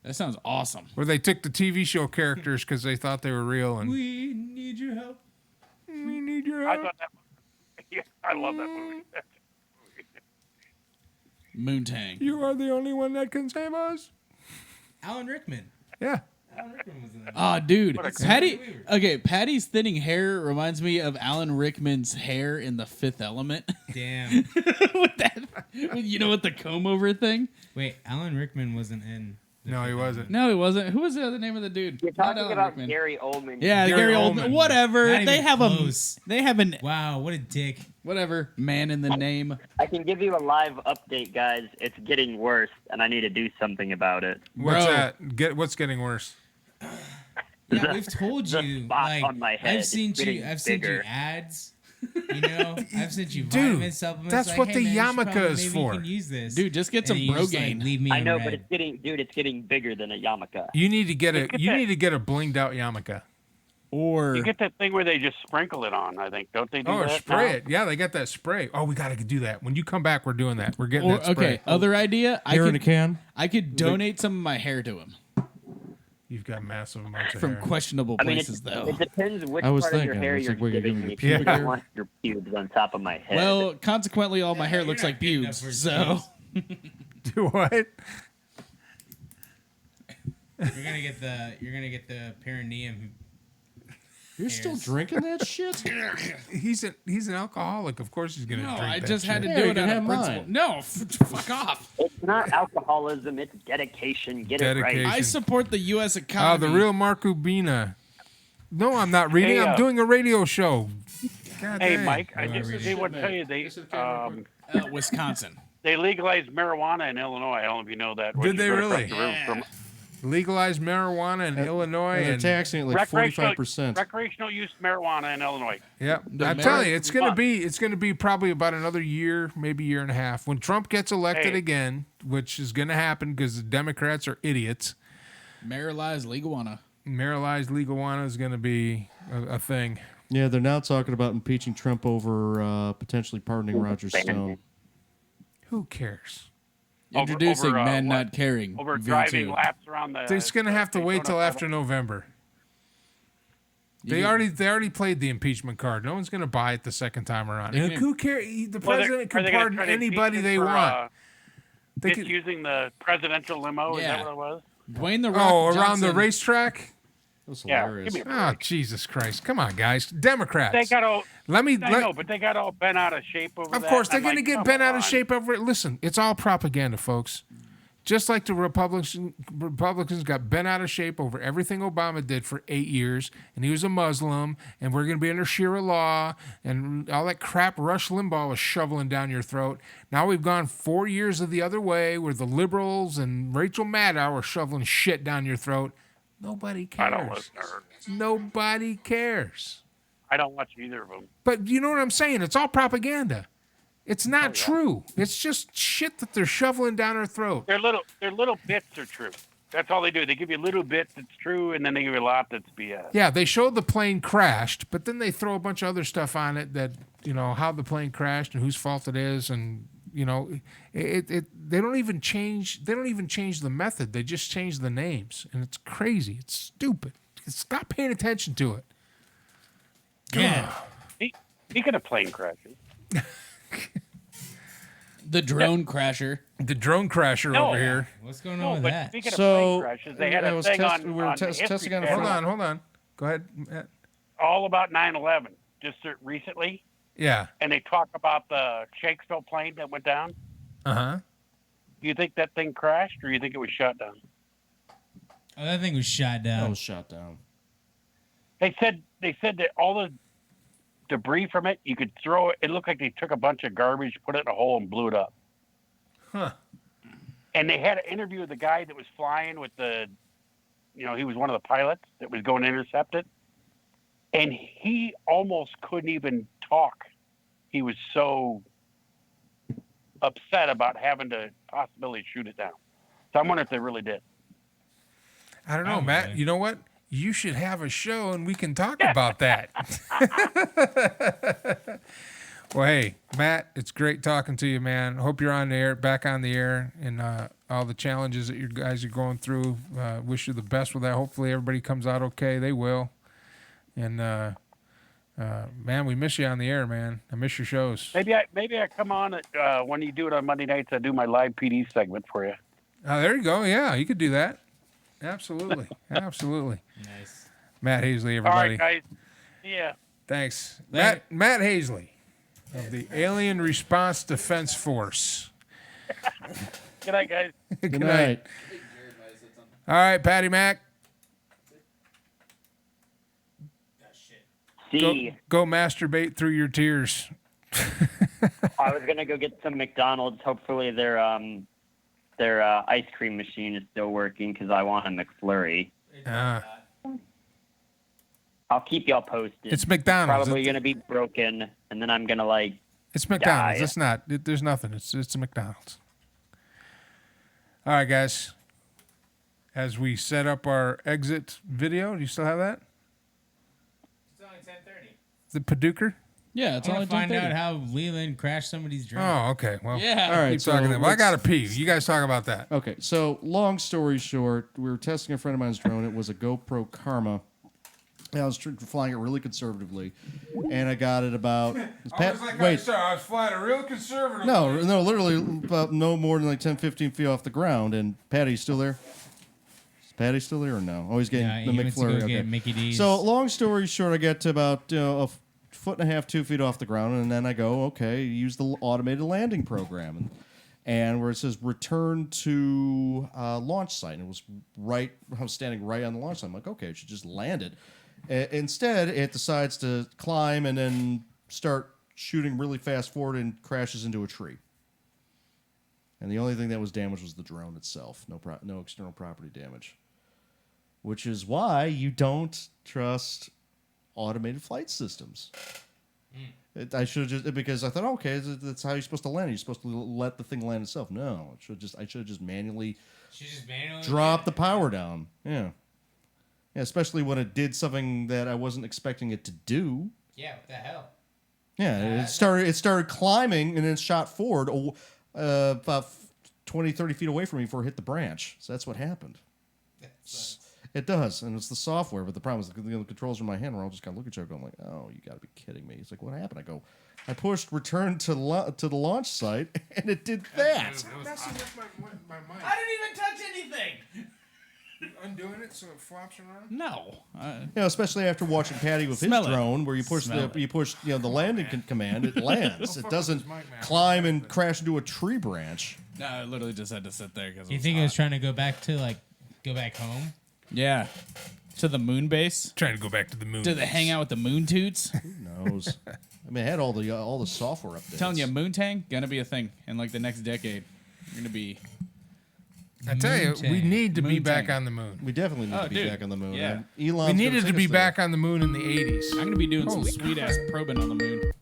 That sounds awesome. Where they took the TV show characters because they thought they were real and We need your help. we need your I help. thought that. Yeah, I love that movie. Moontang. You are the only one that can save us. Alan Rickman. Yeah. Alan Rickman was in that. Oh, dude. What a Patty. Okay, Patty's thinning hair reminds me of Alan Rickman's hair in The Fifth Element. Damn. With that, you know, with the comb over thing. Wait, Alan Rickman wasn't in. the No, he Fifth wasn't. No, he wasn't. Who was the other name of the dude? You're Not talking Alan about Rickman. Gary Oldman. Yeah, Gary Gary Oldman. Oldman. Whatever. Not They even have close. They have an Wow, what a dick. whatever man in the name. I can give you a live update, guys. It's getting worse, and I need to do something about it. What's Bro. that? What's getting worse? Yeah, we've told the you. spot Like, on my head I've is seen getting I've sent you bigger. ads. You know, I've sent you Dude, vitamin supplements. that's like, what hey, the man, you should yarmulke probably- is maybe for. You can use this. Dude, just get And some then you just, like, Rogaine. leave me I in know, red. but it's getting bigger than a yarmulke. You need to get a Look at you that. need to get a blinged out yarmulke. Or You get that thing where they just sprinkle it on. I think don't they do Oh, or that? spray now? it. Yeah, they got that spray. Oh, we got to do that. When you come back, we're doing that. We're getting or that spray. okay, other idea. Hair in a can. I could donate some of my hair to him. You've got massive amounts of From hair. questionable I mean, places, though. it depends which I was part of your thinking, hair I was you're like, what, you're giving giving me. me Because pubic I hair? don't want your pubes on top of my head. Well, consequently, all my hair you're looks not like good enough pubes. for So Do what? You're gonna get the perineum. You're still drinking that shit? He's an alcoholic. Of course he's gonna no, drink I that just had to shit. Yeah, do you it can out of have principle. mine. No, fuck off. It's not alcoholism. It's dedication. Get it Dedication. right. I support the U.S. Oh, economy. the real Mark Ubina. No, I'm not reading. Hey, I'm doing a radio show. God Hey, dang. Mike, I just they would tell you Wisconsin. they legalized marijuana in Illinois. I don't know if you know that. Did When they you go really? across the river from Legalized marijuana in Illinois. And they're And, taxing it like recreational 45%. recreational use marijuana in Illinois. yep. The I'm telling you, Mary- it's gonna be probably about another year, maybe year and a half. When Trump gets elected Hey. again, which is gonna happen because the Democrats are idiots. Marijuana legalwana. Marijuana legalwana is gonna be a thing. Yeah, they're now talking about impeaching Trump over potentially pardoning Roger Stone. Who cares? Introducing over, men what? not caring. Over V2. driving laps around the. They're just gonna have to wait till Daytona after November. They You- already played the impeachment card. No one's gonna buy it the second time around. They And can- who cares? The Well, president are can they gonna pardon try to impeach anybody him they for, want. They could, misusing the presidential limo. Is Yeah. that what it was? Dwayne the Rock oh, around the Johnson. racetrack. That's Yeah. hilarious. Give me a Oh, break. Jesus Christ! Come on, guys. Democrats. They got all. let me. I know, but they got all bent out of shape over that. Of course, they're I'm going to like, get come bent out of on. shape over it. Listen, it's all propaganda, folks. Just like the Republicans got bent out of shape over everything Obama did for 8 years, and he was a Muslim, and we're going to be under Shira law, and all that crap Rush Limbaugh was shoveling down your throat. Now we've gone 4 years of the other way, where the liberals and Rachel Maddow are shoveling shit down your throat. Nobody I don't cares. listen to her. Nobody cares. I don't watch either of them. But you know what I'm saying? It's all propaganda. It's not true. It's just shit that they're shoveling down our throat. Their little bits are true. That's all they do. They give you little bits that's true, and then they give you a lot that's BS. Yeah, they showed the plane crashed, but then they throw a bunch of other stuff on it that, how the plane crashed and whose fault it is, and they don't even change the method. They just change the names, and it's crazy. It's stupid. Stop paying attention to it. Yeah. Speaking of plane crashes, The drone crasher. The drone crasher No. over here. What's going no, on with but that? speaking of So, plane crashes, they had I a was thing test- on, we were on the test- History testing on a Channel Hold on. Go ahead, Matt. all about 9/11 just recently, Yeah. and they talk about the Shakespeare plane that went down. Uh-huh. Do you think that thing crashed, or do you think it was shot down? Oh, that thing was shot That down. was shot down. They said that all the debris from it, you could throw it. It looked like they took a bunch of garbage, put it in a hole, and blew it up. Huh. And they had an interview with the guy that was flying with the, he was one of the pilots that was going to intercept it. And he almost couldn't even talk. He was so upset about having to possibly shoot it down. So I'm wondering if they really did. I don't know, Probably. Matt. You know what? You should have a show and we can talk about that. Well, hey, Matt, it's great talking to you, man. Hope you're back on the air, and all the challenges that you guys are going through. Wish you the best with that. Hopefully everybody comes out okay. They will. And, man, we miss you on the air, man. I miss your shows. Maybe I come on when you do it on Monday nights. I do my live PD segment for you. Oh, there you go. Yeah, you could do that. Absolutely. Absolutely. Nice. Matt Hazley, All everybody. right, guys. Yeah. Thanks. Matt Hazley of the Alien Response Defense Force. Good night, guys. Good night. All right, Patty Mac. See, Go masturbate through your tears. I was gonna go get some McDonald's. Hopefully their ice cream machine is still working because I want a McFlurry. I'll keep y'all posted. It's McDonald's. Probably gonna be broken, and then I'm gonna It's McDonald's. die. It's not. There's nothing. It's a McDonald's. All right, guys. As we set up our exit video, do you still have that? It's only 10:30. The Paduker? Yeah, I that's want only to find out 10:30. how Leland crashed somebody's drone. Oh, okay. Well, Yeah. All right, keep so talking then. Well, I let's- got to pee. You guys talk about that. Okay, so long story short, we were testing a friend of mine's drone. It was a GoPro Karma. And I was flying it really conservatively, and I got it about. Wait, I was flying a real conservative. no, literally about no more than like 10, 15 feet off the ground. And Patty's still there. Is Patty still there or no? Oh, he's getting Yeah, the he went to go McFlurry. Okay. get Mickey D's. So long story short, I get to about a foot and a half, 2 feet off the ground, and then I go, okay, use the automated landing program, and where it says return to launch site, and it was right. I was standing right on the launch site. I'm like, okay, I should just land it. Instead, it decides to climb and then start shooting really fast forward and crashes into a tree. And the only thing that was damaged was the drone itself. No external property damage. Which is why you don't trust automated flight systems. I should have just, because I thought, okay, that's how you're supposed to land. You're supposed to let the thing land itself. No, I should have just manually drop the power down. Yeah, especially when it did something that I wasn't expecting it to do. Yeah, what the hell? Yeah, it started climbing and then shot forward about 20, 30 feet away from me before it hit the branch. So that's what happened. It does, and it's the software. But the problem is the controls in my hand. We're all just kind of looking at each other, going like, "Oh, you got to be kidding me!" It's like, "What happened?" I pushed return to the launch site, and it did that. Messing with my mic. I didn't even touch anything. Undoing it so it flops around. No. Especially after watching Patty with his Smell it. drone, where you push Smell it. the landing command, it lands. It doesn't climb and crash into a tree branch. No, I literally just had to sit there because You think it was trying to go back home? Yeah. To the moon base? Trying to go back to the moon. Do they hang out with the moon toots? Who knows? I mean, I had all the software updates. Telling you, Moontang gonna be a thing in like the next decade. You're gonna be. I tell you, we need to be Moontang. back on the moon. We definitely need to be dude. back on the moon. Yeah. And Elon's We gonna needed take to be us there. back on the moon in the 80s. I'm gonna be doing Holy some sweet ass probing on the moon.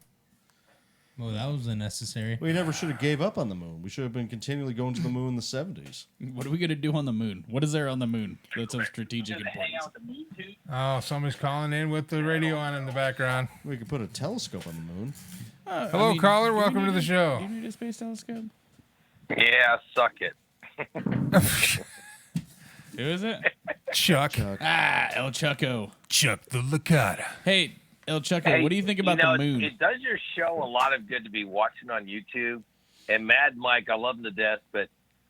Well, that was unnecessary. We never should have gave up on the moon. We should have been continually going to the moon in the 70s. What are we gonna do on the moon? What is there on the moon that's of strategic importance? Oh, somebody's calling in with the radio on in the background. We could put a telescope on the moon. Hello, caller. do we Welcome need to the show. Do you need a space telescope? Yeah, suck it. Who is it? Chuck. El Chucko. Chuck the Licata. Hey, El Chucko, Hey, what do you think about know, the moon? It does your show a lot of good to be watching on YouTube. And Mad Mike, I love him to death, but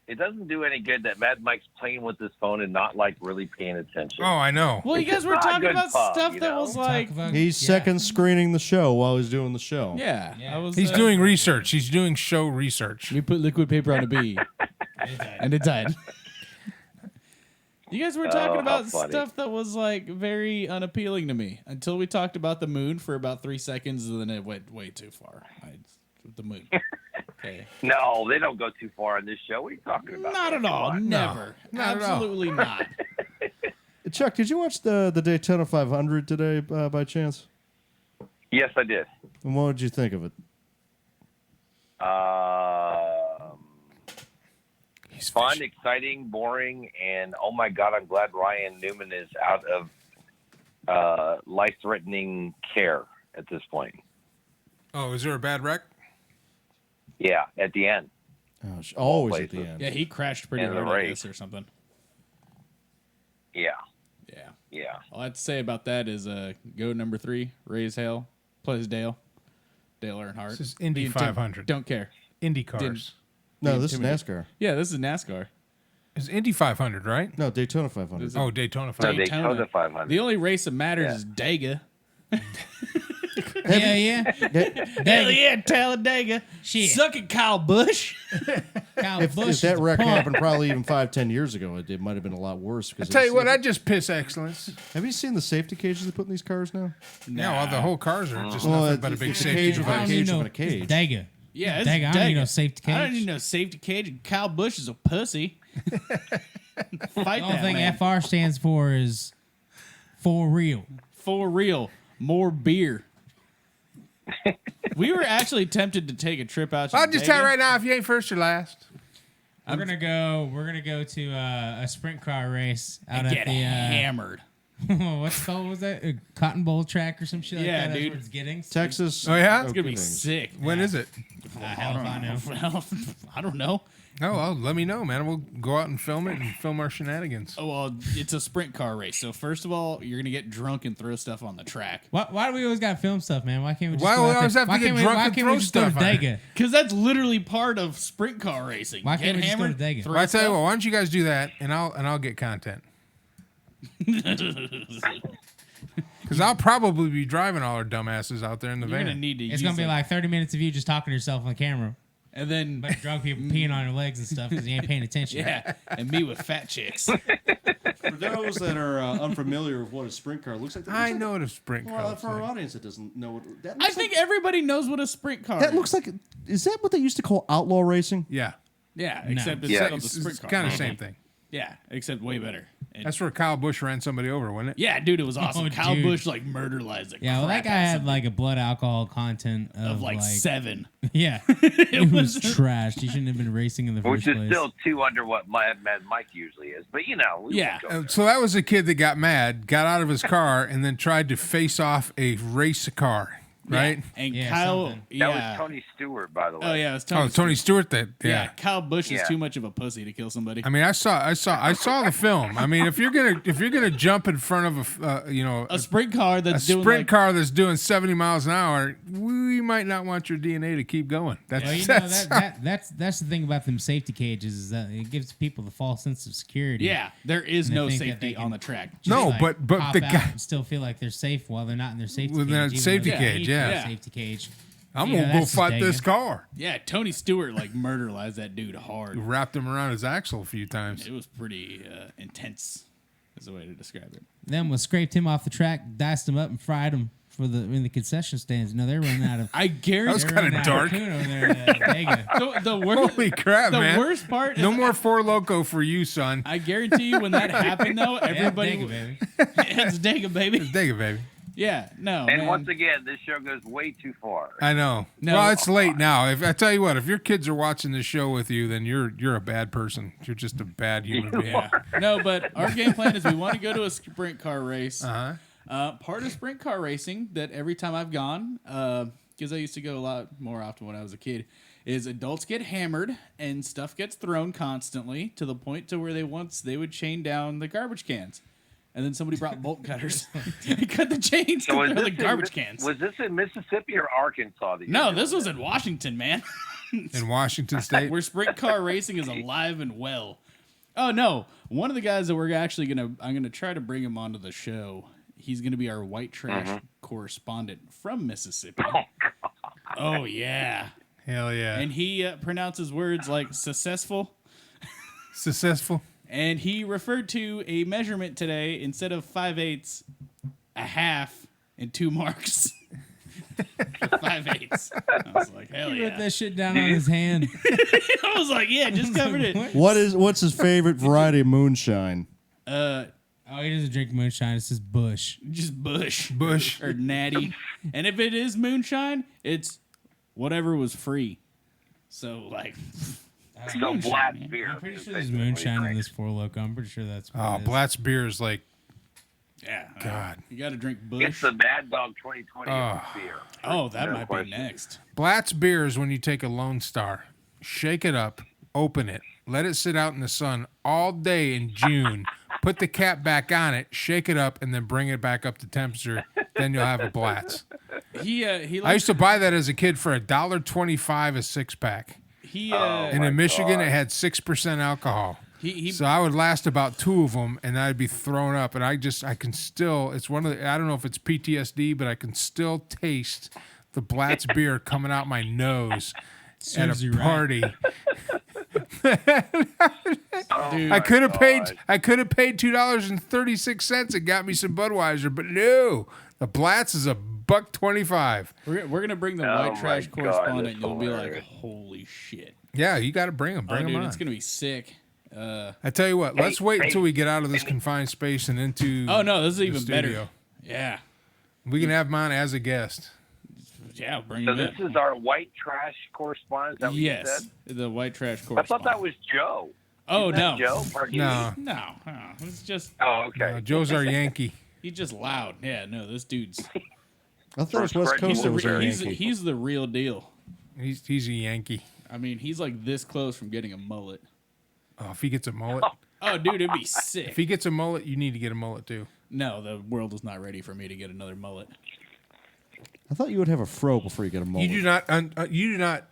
it doesn't do any good that Mad Mike's playing with his phone and not like really paying attention. Oh, I know. Well, you guys were not a talking good about pub, stuff you that know? was like, He's second screening the show while he's doing the show. yeah, Yeah. I was. He's doing research. He's doing show research. We put liquid paper on a bee, and it died. You guys were talking how about funny. stuff that was like very unappealing to me until we talked about the moon for about 3 seconds, and then it went way too far. The moon. Okay. No, they don't go too far on this show. What are you talking about? Not at Come all. on. Never. not at all. Absolutely not. Chuck, did you watch the Daytona 500 today by chance? Yes, I did. And what did you think of it? He's Fun, fishing. exciting, boring, and oh my God, I'm glad Ryan Newman is out of life-threatening care at this point. Oh, is there a bad wreck? Yeah, at the end. Oh, always at the places. end. Yeah, he crashed pretty In the hard on race. this or something. Yeah, Yeah. yeah. All I have to say about that is go number 3, Ray's Hale, plays Dale. Dale Earnhardt. This is Indy 500. Don't care. Indy cars. No, this is Intimidating. NASCAR. Yeah, this is NASCAR. It's Indy 500, right? No, Daytona 500. This is- Oh, Daytona No, 500. Daytona 500. The only race that matters Yeah. is Dega. Yeah. Hell yeah, Talladega. Shit. Suck it, Kyle Busch. Kyle If Busch that is a wreck punk. happened probably even 5-10 years ago, it might have been a lot worse. Because I tell you what, I just piss excellence. have you seen the safety cages they put in these cars now? Yeah, well, the whole cars are just Well, nothing but a big it's a safety cage with I a device. don't cage need no within a cage. Dega. Yeah, it's Dega. I don't need no safety I don't cage. need no safety cage. And Kyle Busch is a pussy. Fight The only that thing man. FR stands for is for real. For real. More beer. We were actually tempted to take a trip out to I'll just tell you Dega. right now, if you ain't first, you're last. We're gonna go to a sprint car race out And at get the hammered. What's called? Was that a Cotton Bowl track or some shit like Yeah, that? That's dude. where it's getting. Texas. Oh, yeah? It's gonna be openings. sick. When is it? Hell if I know. Well, I don't know. Oh, well, let me know, man. We'll go out and film it and film our shenanigans. Oh well, it's a sprint car race. So first of all, you're gonna get drunk and throw stuff on the track. Why do we always got to film stuff, man? Why can't we just Why go we out always there? have to Why get can't we- drunk why and can't throw we just go to stuff on it? Dega? Because that's literally part of sprint car racing. Why can't Get we just go to hammered, Dega? throw Well, I tell you stuff. what, why don't you guys do that, and I'll get content. Because I'll probably be driving all our dumbasses out there in the You're gonna van. need to. It's use gonna be a- like 30 minutes of you just talking to yourself on camera. and then A bunch of drunk people peeing on your legs and stuff because you ain't paying attention. yeah, and me with fat chicks. For those that are unfamiliar with what a sprint car looks like, that I looks know what a sprint Like, car well, looks for our like. audience that doesn't know what that I looks think like, everybody knows what a sprint car. that is. looks like. Is that what they used to call outlaw racing? Yeah. Yeah, except it's Yeah. called the It's sprint car. kind of the same thing. Yeah, except way better. And- That's where Kyle Busch ran somebody over, wasn't it? yeah, dude, it was awesome. Oh, Kyle dude. Busch like murderized the Yeah, well, that crap guy out of had somebody. like a blood alcohol content of like 7. Yeah, It it was was trashed. He shouldn't have been racing in the Which first is place. still 2 under what Mad Mike usually is. But, we Yeah. won't go there. So that was a kid that got mad, got out of his car, and then tried to face off a race car, right? Yeah. And Yeah, Kyle, something. yeah. That was Tony Stewart, by the way. Oh yeah, it was Tony. Oh, Tony Stewart. That Yeah, yeah. Kyle Busch is Yeah. too much of a pussy to kill somebody. I mean, I saw the film. I mean, if you're gonna jump in front of A sprint car a that's doing sprint like, car that's doing 70 miles an hour, we might not want your DNA to keep going. That's Well, you know, that's the thing about them safety cages is that it gives people the false sense of security. Yeah, there is And they no think that safety they can on the track. just, No, like, but hop the out guy- and still feel like they're safe while they're not in their safety With cage. their even though safety they cage, need yeah. their safety cage. I'm Yeah, gonna go that's fight just this car. Yeah, Tony Stewart like murderized that dude hard. Wrapped him around his axle a few times. It was pretty intense. Is the way to describe it. Then we scraped him off the track, diced him up, and fried him in the concession stands. You know, they're running out of. I That guarantee. was kind of dark. Over there at Dega. The worst. Holy crap, the man! worst part. No is more Four Loco for you, son. I guarantee you, when that happened, though, everybody. Dega, baby. It's Dega, baby. Dig it, baby. Yeah, no. And man. once again, this show goes way too far. I know. No. Well, it's late now. If I tell you what, if your kids are watching this show with you, then you're a bad person. You're just a bad human being. Yeah. No, but our game plan is we want to go to a sprint car race. Uh-huh. Part of sprint car racing that every time I've gone, because I used to go a lot more often when I was a kid, is adults get hammered and stuff gets thrown constantly to the point to where they would chain down the garbage cans. And then somebody brought bolt cutters and cut the chains So to throw the garbage cans. Was this in Mississippi or Arkansas? That you No, were this doing was in Washington, man. In Washington State. Where sprint car racing is alive and well. Oh no, one of the guys that we're actually I'm gonna try to bring him onto the show. He's gonna be our white trash correspondent from Mississippi. Oh yeah, Hell yeah. and he pronounces words like successful. Successful. And he referred to a measurement today instead of 5/8, a half, and 2 marks. 5/8. I was like, hell He wrote yeah. that shit down on his hand. I was like, yeah, just covered it. What's his favorite variety of moonshine? Oh, he doesn't drink moonshine. It's just Bush. Just Bush. Bush. Or Natty. And if it is moonshine, it's whatever was free. So, like, So black beer. I'm pretty sure there's moonshine in this Four Loko. I'm pretty sure that's what Oh, it is. Blatt's beer is like, yeah. God. You got to drink It's Bush. the Mad Dog 2020 beer. Oh, that No might question. be next. Blatt's beer is when you take a Lone Star, shake it up, open it, let it sit out in the sun all day in June, put the cap back on it, shake it up, and then bring it back up to temperature. Then you'll have a Blatt's. He I likes, used to buy that as a kid for $1.25 a six pack. he And my in Michigan, God. it had 6% alcohol. he So I would last about 2 of them, and I'd be thrown up. And I can still, it's one of the, I don't know if it's PTSD, but I can still taste the Blatt's beer coming out my nose at Serves you a right. party. dude, I could have paid $2.36. It got me some Budweiser, but no, the Blatt's is $1.25. we're gonna bring the Oh white my trash God, correspondent. that's You'll be like, hilarious. holy shit. Yeah, you got to bring them. Oh, Bring dude, them on. it's gonna be sick. I tell you what, let's wait until we get out of this confined space and into. Oh no, this is the even studio. better. Yeah, We can have him on as a guest. yeah, bring So him this in. is our white trash correspondent. Is that what you Yes, said? the white trash I correspondent. thought that was Joe. Oh Isn't that no, Joe. Pardon me. No, no, it's just Oh, okay. Joe's our Yankee. He's just loud. Yeah, no, this dude's I thought it was West Fred Coast that was a he's, Yankee. he's the real deal. He's a Yankee. I mean, he's like this close from getting a mullet. Oh, if he gets a mullet, Oh, dude, it'd be if sick. he gets a mullet, you need to get a mullet too. No, the world is not ready for me to get another mullet. I thought you would have a fro before you get a mullet. You do not.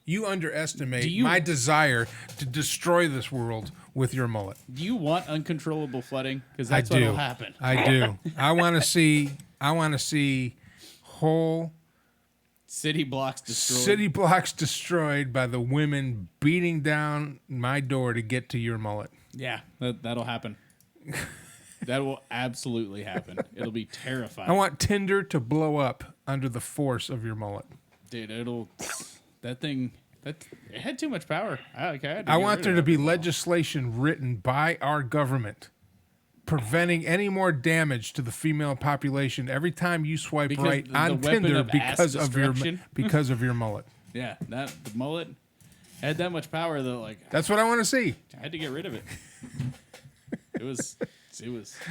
You underestimate Do you- my desire to destroy this world with your mullet. Do you want uncontrollable flooding? Because I that's do. what'll happen. I do. I want to see whole City blocks destroyed. city blocks destroyed by the women beating down my door to get to your mullet. Yeah, that'll happen. That will absolutely happen. It'll be terrifying. I want Tinder to blow up under the force of your mullet. Dude, that thing, it had too much power. I had to I get want rid there of to it. be legislation written by our government preventing any more damage to the female population every time you swipe Because right the on weapon Tinder of ass because of your mullet. Yeah, the mullet had that much power that like That's what I want to see. I had to get rid of it. It was.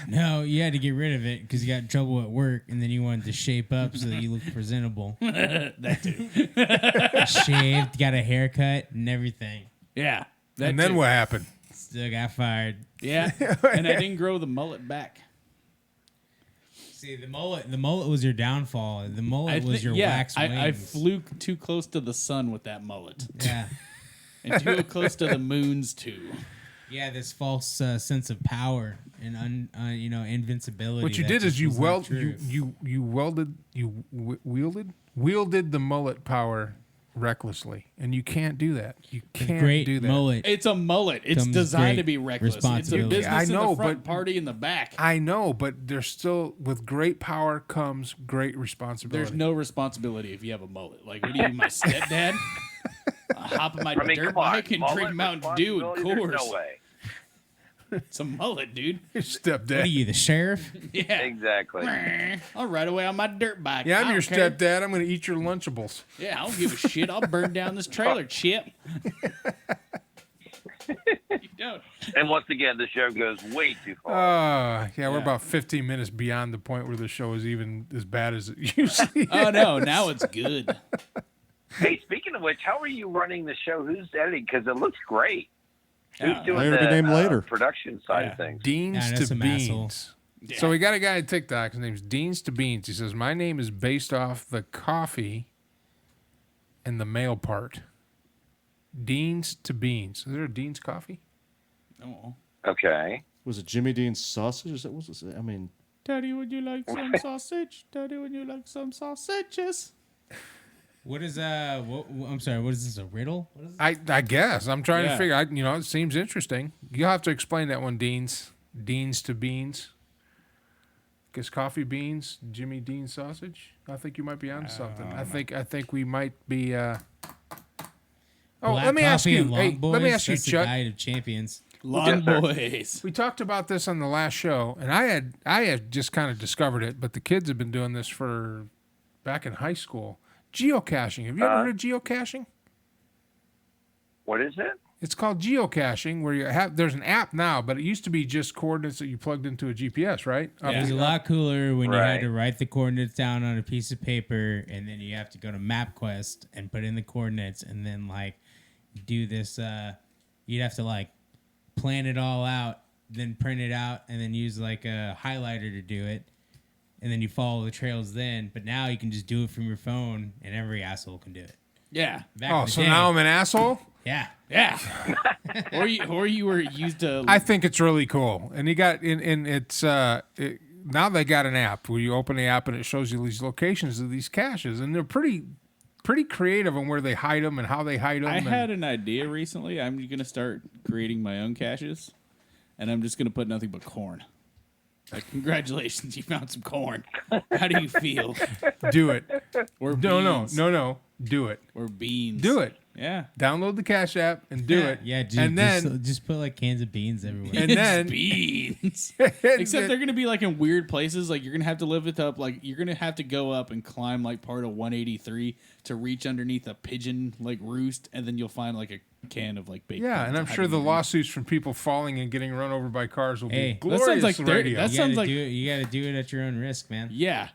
No, you had to get rid of it because you got in trouble at work, and then you wanted to shape up so that you look presentable. That too. Shaved, got a haircut, and everything. Yeah. That And then too. what happened? Still got fired. Yeah. And I didn't grow the mullet back. See, the mullet was your downfall. The mullet was your wax wings. I flew too close to the sun with that mullet. Yeah. And too close to the moons too. Yeah, this false sense of power and invincibility. What you that did just is you was not true. wielded the mullet power recklessly, and you can't do that. You can't Great do that. mullet. It's a mullet. It's Comes designed great to be reckless. It's a responsibility. business I in know, the front, but- party in the back. I know, but there's still with great power comes great responsibility. There's no responsibility if you have a mullet. Like, what are you, my stepdad? I hop on my I mean, dirt come on. bike and mullet drink Mountain Dew and responsibility? There's Coors. No way. It's a mullet, dude. Your stepdad. What are you, the sheriff? Yeah. Exactly. I'll ride away on my dirt bike. Yeah, I I'm your don't care. stepdad. I'm going to eat your Lunchables. Yeah, I don't give a shit. I'll burn down this trailer, Chip. You don't. And once again, the show goes way too far. Yeah, we're Yeah. about 15 minutes beyond the point where the show is even as bad as it usually Oh, is. no. Now it's good. Hey, speaking of which, how are you running the show? Who's editing? Because it looks great. Yeah. Who's doing Later the to name later. production side Yeah. of things? Deans Yeah, that's to some Beans. asshole. Yeah. So we got a guy on TikTok. His name's Deans to Beans. He says, my name is based off the coffee and the male part. Deans to Beans. Is there a Deans coffee? Oh. Okay. Was it Jimmy Dean's sausage? What was it? I mean, Daddy, would you like some sausage? Daddy, would you like some sausages? What is I'm sorry. What is this? A riddle? What is I guess. I'm trying to Yeah. figure out. It seems interesting. You'll have to explain that one, Deans. Deans to Beans. Guess coffee beans, Jimmy Dean sausage. I think you might be onto something. I think we might be. Oh, Black let me ask coffee you. and Long Hey, let me Boys? ask you, That's the Chuck. Guide of Champions. Long Yes, sir. boys. We talked about this on the last show, and I had just kind of discovered it, but the kids have been doing this for back in high school. Geocaching. Have you ever heard of geocaching? What is it? It's called geocaching, where there's an app now, but it used to be just coordinates that you plugged into a GPS, right? Yeah. It was a lot cooler when you had Right. to write the coordinates down on a piece of paper, and then you have to go to MapQuest and put in the coordinates, and then do this. You'd have to plan it all out, then print it out, and then use a highlighter to do it, and then you follow the trails. But now you can just do it from your phone, and every asshole can do it. Yeah. Back in Oh, the so day, now I'm an asshole? yeah. Yeah. or you were used to. I think it's really cool, and now they got an app where you open the app and it shows you these locations of these caches, and they're pretty creative on where they hide them and how they hide them. I had an idea recently. I'm going to start creating my own caches, and I'm just going to put nothing but corn. Congratulations, you found some corn. How do you feel? Do it. Or No, beans. no. Do it. Or beans. Do it. Yeah. Download the Cash App and do it. Yeah, dude, and then just put like cans of beans everywhere. and then Beans. and Except they're gonna be like in weird places. Like you're gonna have to live it up. Like you're gonna have to go up and climb like part of 183 to reach underneath a pigeon like roost, and then you'll find like a can of like baked yeah, beans and I'm sure the hiding lawsuits from people falling and getting run over by cars will Hey, be that glorious sounds like radio. that you sounds gotta like- do it. You got to do it at your own risk, man. Yeah.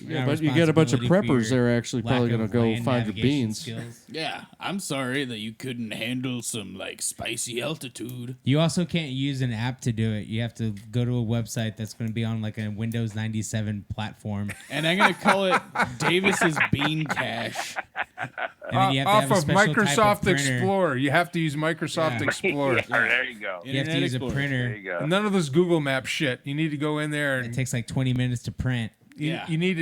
Yeah, but you get a bunch of Responsibility for preppers that are your actually lack probably going to of go land find your navigation beans. skills. Yeah. I'm sorry that you couldn't handle some like spicy altitude. You also can't use an app to do it. You have to go to a website that's going to be on like a Windows 97 platform, And I'm gonna call it Davis's Bean Cache. and then you have to Off have a of special type Microsoft of printer. Explorer. You have to use Microsoft Yeah. Explorer. Yeah, there you go. You have to Internet use a Explorer. There printer. you go. None of this Google Map shit. You need to go in there It and takes like 20 minutes to print. Yeah. you need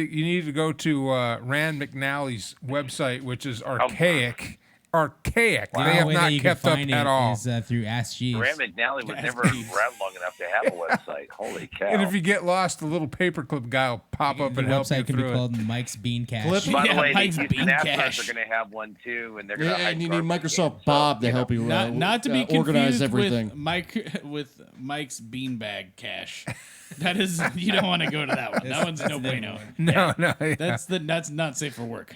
to go to Rand McNally's website, which is archaic. Archaic. The They only have way not that you kept can up find at it all. is through Ask Jeeves. Graham McNally was That's never Jeeves. around long enough to have a website. Holy cow. And if you get lost, the little paperclip guy will pop up The and help you website can be through it. called Mike's Bean Cache. Clip- By Yeah, the way, the Mike's Houston Bean Astros Cache. are going to have one too, and they're Yeah, going to and you need Microsoft So, Bob to you know, help you Not to be organize confused everything. with Mike's beanbag cache. That is, you don't want to go to that one. That one's no bueno. No, yeah. That's not safe for work.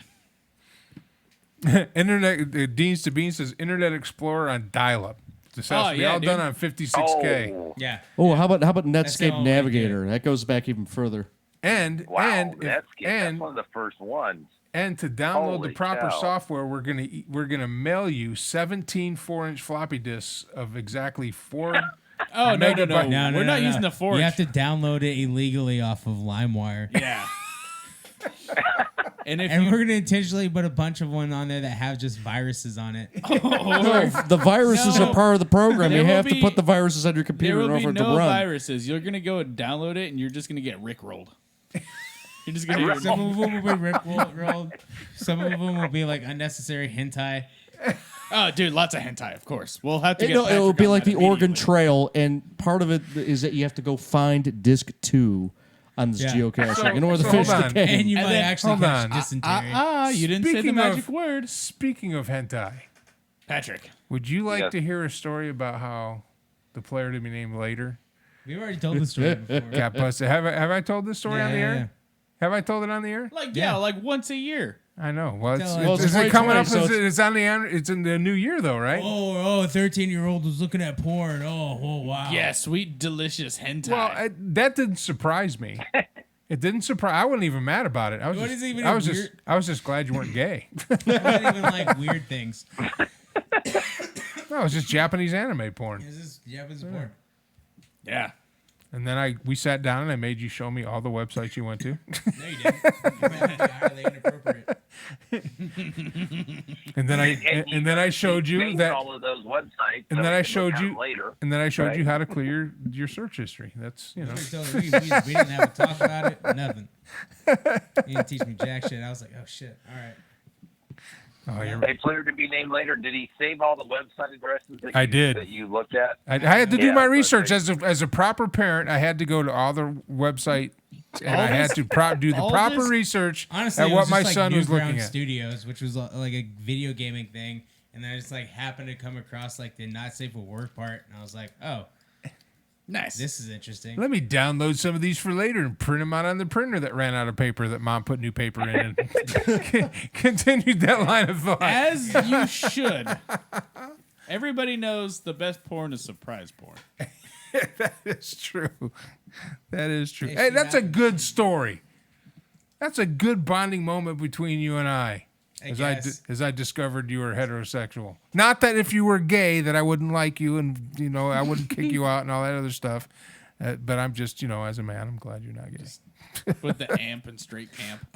Internet Deans to Bean says Internet Explorer on dial-up. This has Oh, to be yeah, all dude. done on 56K. Oh, Yeah. Oh, how about the Netscape only way to do Navigator? That goes back even further. And wow. and That's and one of the first ones. and to download the Holy proper cow. software, we're gonna mail you 17 4-inch floppy disks of exactly 4. Oh no. No, We're not using the You forge. have to download it illegally off of LimeWire. Yeah. And if And you, we're gonna intentionally put a bunch of one on there that have just viruses on it. No, the viruses No. are part of the program. There You will have to be- put the viruses on your there computer will in be order for it no to run. viruses. You're gonna go and download it, and you're just gonna get rickrolled. You're just gonna get Some of them will be rickrolled. Some of them will be like unnecessary hentai. Oh, dude, lots of hentai, of course. We'll have to get. It'll Patrick be on like that the Oregon immediately. Trail, and part of it is that you have to go find disc 2 on this Yeah. geocaching in order to So finish hold the on. game. And you And might then- actually hold catch on. dysentery. You didn't say the Speaking magic of- word, Speaking of hentai, Patrick. would you like Yes. to hear a story about how the player to be named later We've already told the story before. got busted? Have I told this story on the air? Yeah. Have I told it on the air? Like Yeah. like once a year. I know. Well, it's, Tell us. it's, Well, it's is it coming up? 2020, so It's on the. It's in the new year though, right? Oh, a 13-year-old was looking at porn. Oh, wow. Yeah, sweet, delicious hentai. Well, that didn't surprise me. It didn't surprise. I wasn't even mad about it. I was. What just, is even I a was weird- just. I was just glad you weren't gay. I don't even like weird things. No, it was just Japanese anime porn. This is Japanese porn. yeah. And then we sat down and I made you show me all the websites you went to. No, you didn't. You meant to be highly inappropriate. And then I showed you changed that. all of those websites. And so then we I can showed look at you. them later. And then I showed Right. you how to clear your search history. That's We didn't have a talk about it. Nothing. You didn't teach me jack shit. I was like, oh, shit. All right. Oh, you're, A player to be named later. Did he save all the website addresses that I you, did. that you looked at? I had to do Yeah, my but research they- as a proper parent. I had to go to all the website and All I had this- to do the all proper this- research Honestly, at it what was my just like son was Newground looking at. Studios, which was like a video gaming thing, and then I just like happened to come across like the not safe for work part, and I was like, oh, Nice. this is interesting. Let me download some of these for later and print them out on the printer that ran out of paper that mom put new paper in. And continued that line of thought. As you should. Everybody knows the best porn is surprise porn. It's true. That is true. Hey, Hey, see that's a that? good story. That's a good bonding moment between you and I. guess. As I discovered you were heterosexual. Not that if you were gay that I wouldn't like you and I wouldn't kick you out and all that other stuff. But I'm just as a man, I'm glad you're not gay. With the amp and straight camp.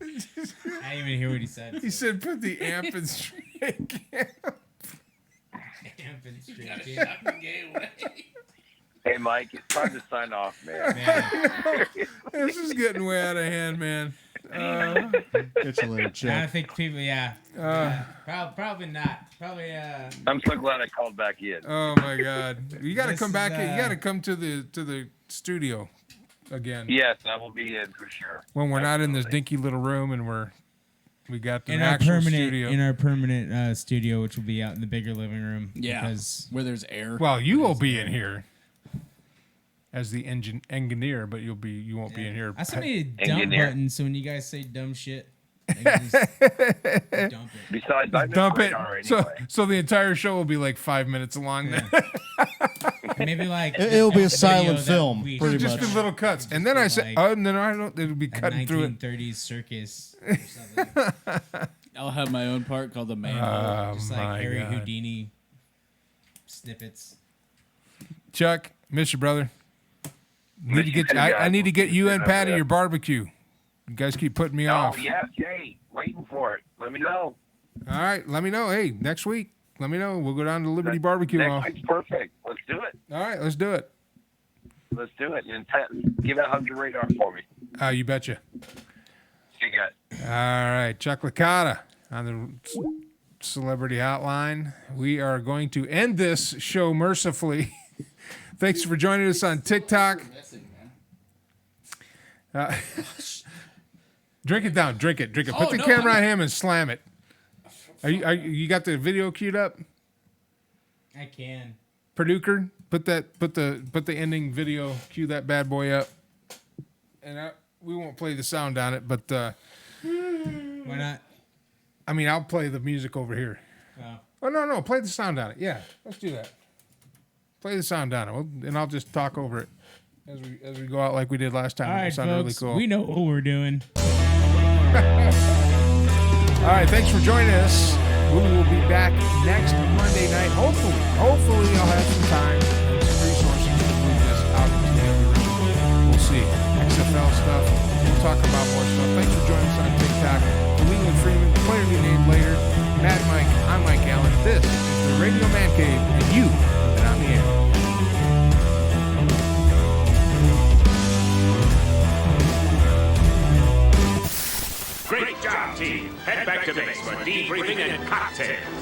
I didn't even hear what he said. He said, "Put the amp in straight camp." Amp and straight game. Hey, Mike, it's time to sign off, man. Man, This is getting way out of hand, man. Catch you later, I Chuck. don't think people. Yeah. Probably not. Probably. I'm so glad I called back in. Oh my God! You got to This come is, back. You got to come to the studio again Yes, I will be in for sure. when we're not in this Absolutely. dinky little room and we got the in our actual permanent studio. studio, which will be out in the bigger living room. Yeah, Because where there's air. Well, you will be in here as the engineer, but you won't be in here. I still need a dump Engineer. button, so when you guys say dumb shit, I can just dump it. Besides, I know Dump it. radar So anyway. the entire show will be like 5 minutes long. Then. Maybe like It'll be a video silent that film, we pretty shot Just much. the little cuts, and then I say, like "Oh, and then I don't." It'll be a cutting through it. 1930s circus or something. I'll have my own part called the manhole. Oh Just my like Harry God. Houdini snippets. Chuck, miss you, brother. Need Miss to you get too, I guys. need to get you We'll and see you Patty soon. your barbecue. You guys keep putting me Oh, off. yes, Jay. Waiting for it. Let me know. All right, let me know. Hey, next week, let me know. We'll go down to Liberty Barbecue. Next Off. week's perfect. Let's do it. All right, let's do it. Let's do it. And give it a 100 radar for me. You betcha. See you guys. All right, Chuck Licata on the Celebrity Hotline. We are going to end this show mercifully. Thanks for joining us on TikTok. Drink it down. Drink it. Put the camera on him and slam it. You got the video queued up? I can. Producer, put the ending video. Cue that bad boy up. And we won't play the sound on it, but Why not? I mean, I'll play the music over here. Oh no, play the sound on it. Yeah, let's do that. Play the sound on it, and I'll just talk over it as we go out like we did last time. All right, It sounded really folks. cool. We know what we're doing. All right, thanks for joining us. We will be back next Monday night. Hopefully I'll have some time and some resources to move this out into the other room. We'll see. XFL stuff. We'll talk about more stuff. Thanks for joining us on TikTok. New England Freeman, player to be named later. Mad Mike, I'm Mike Allen. This is the Radio Man Cave, and you have been on the air. Great job, team. Head back to base for debriefing and cocktails.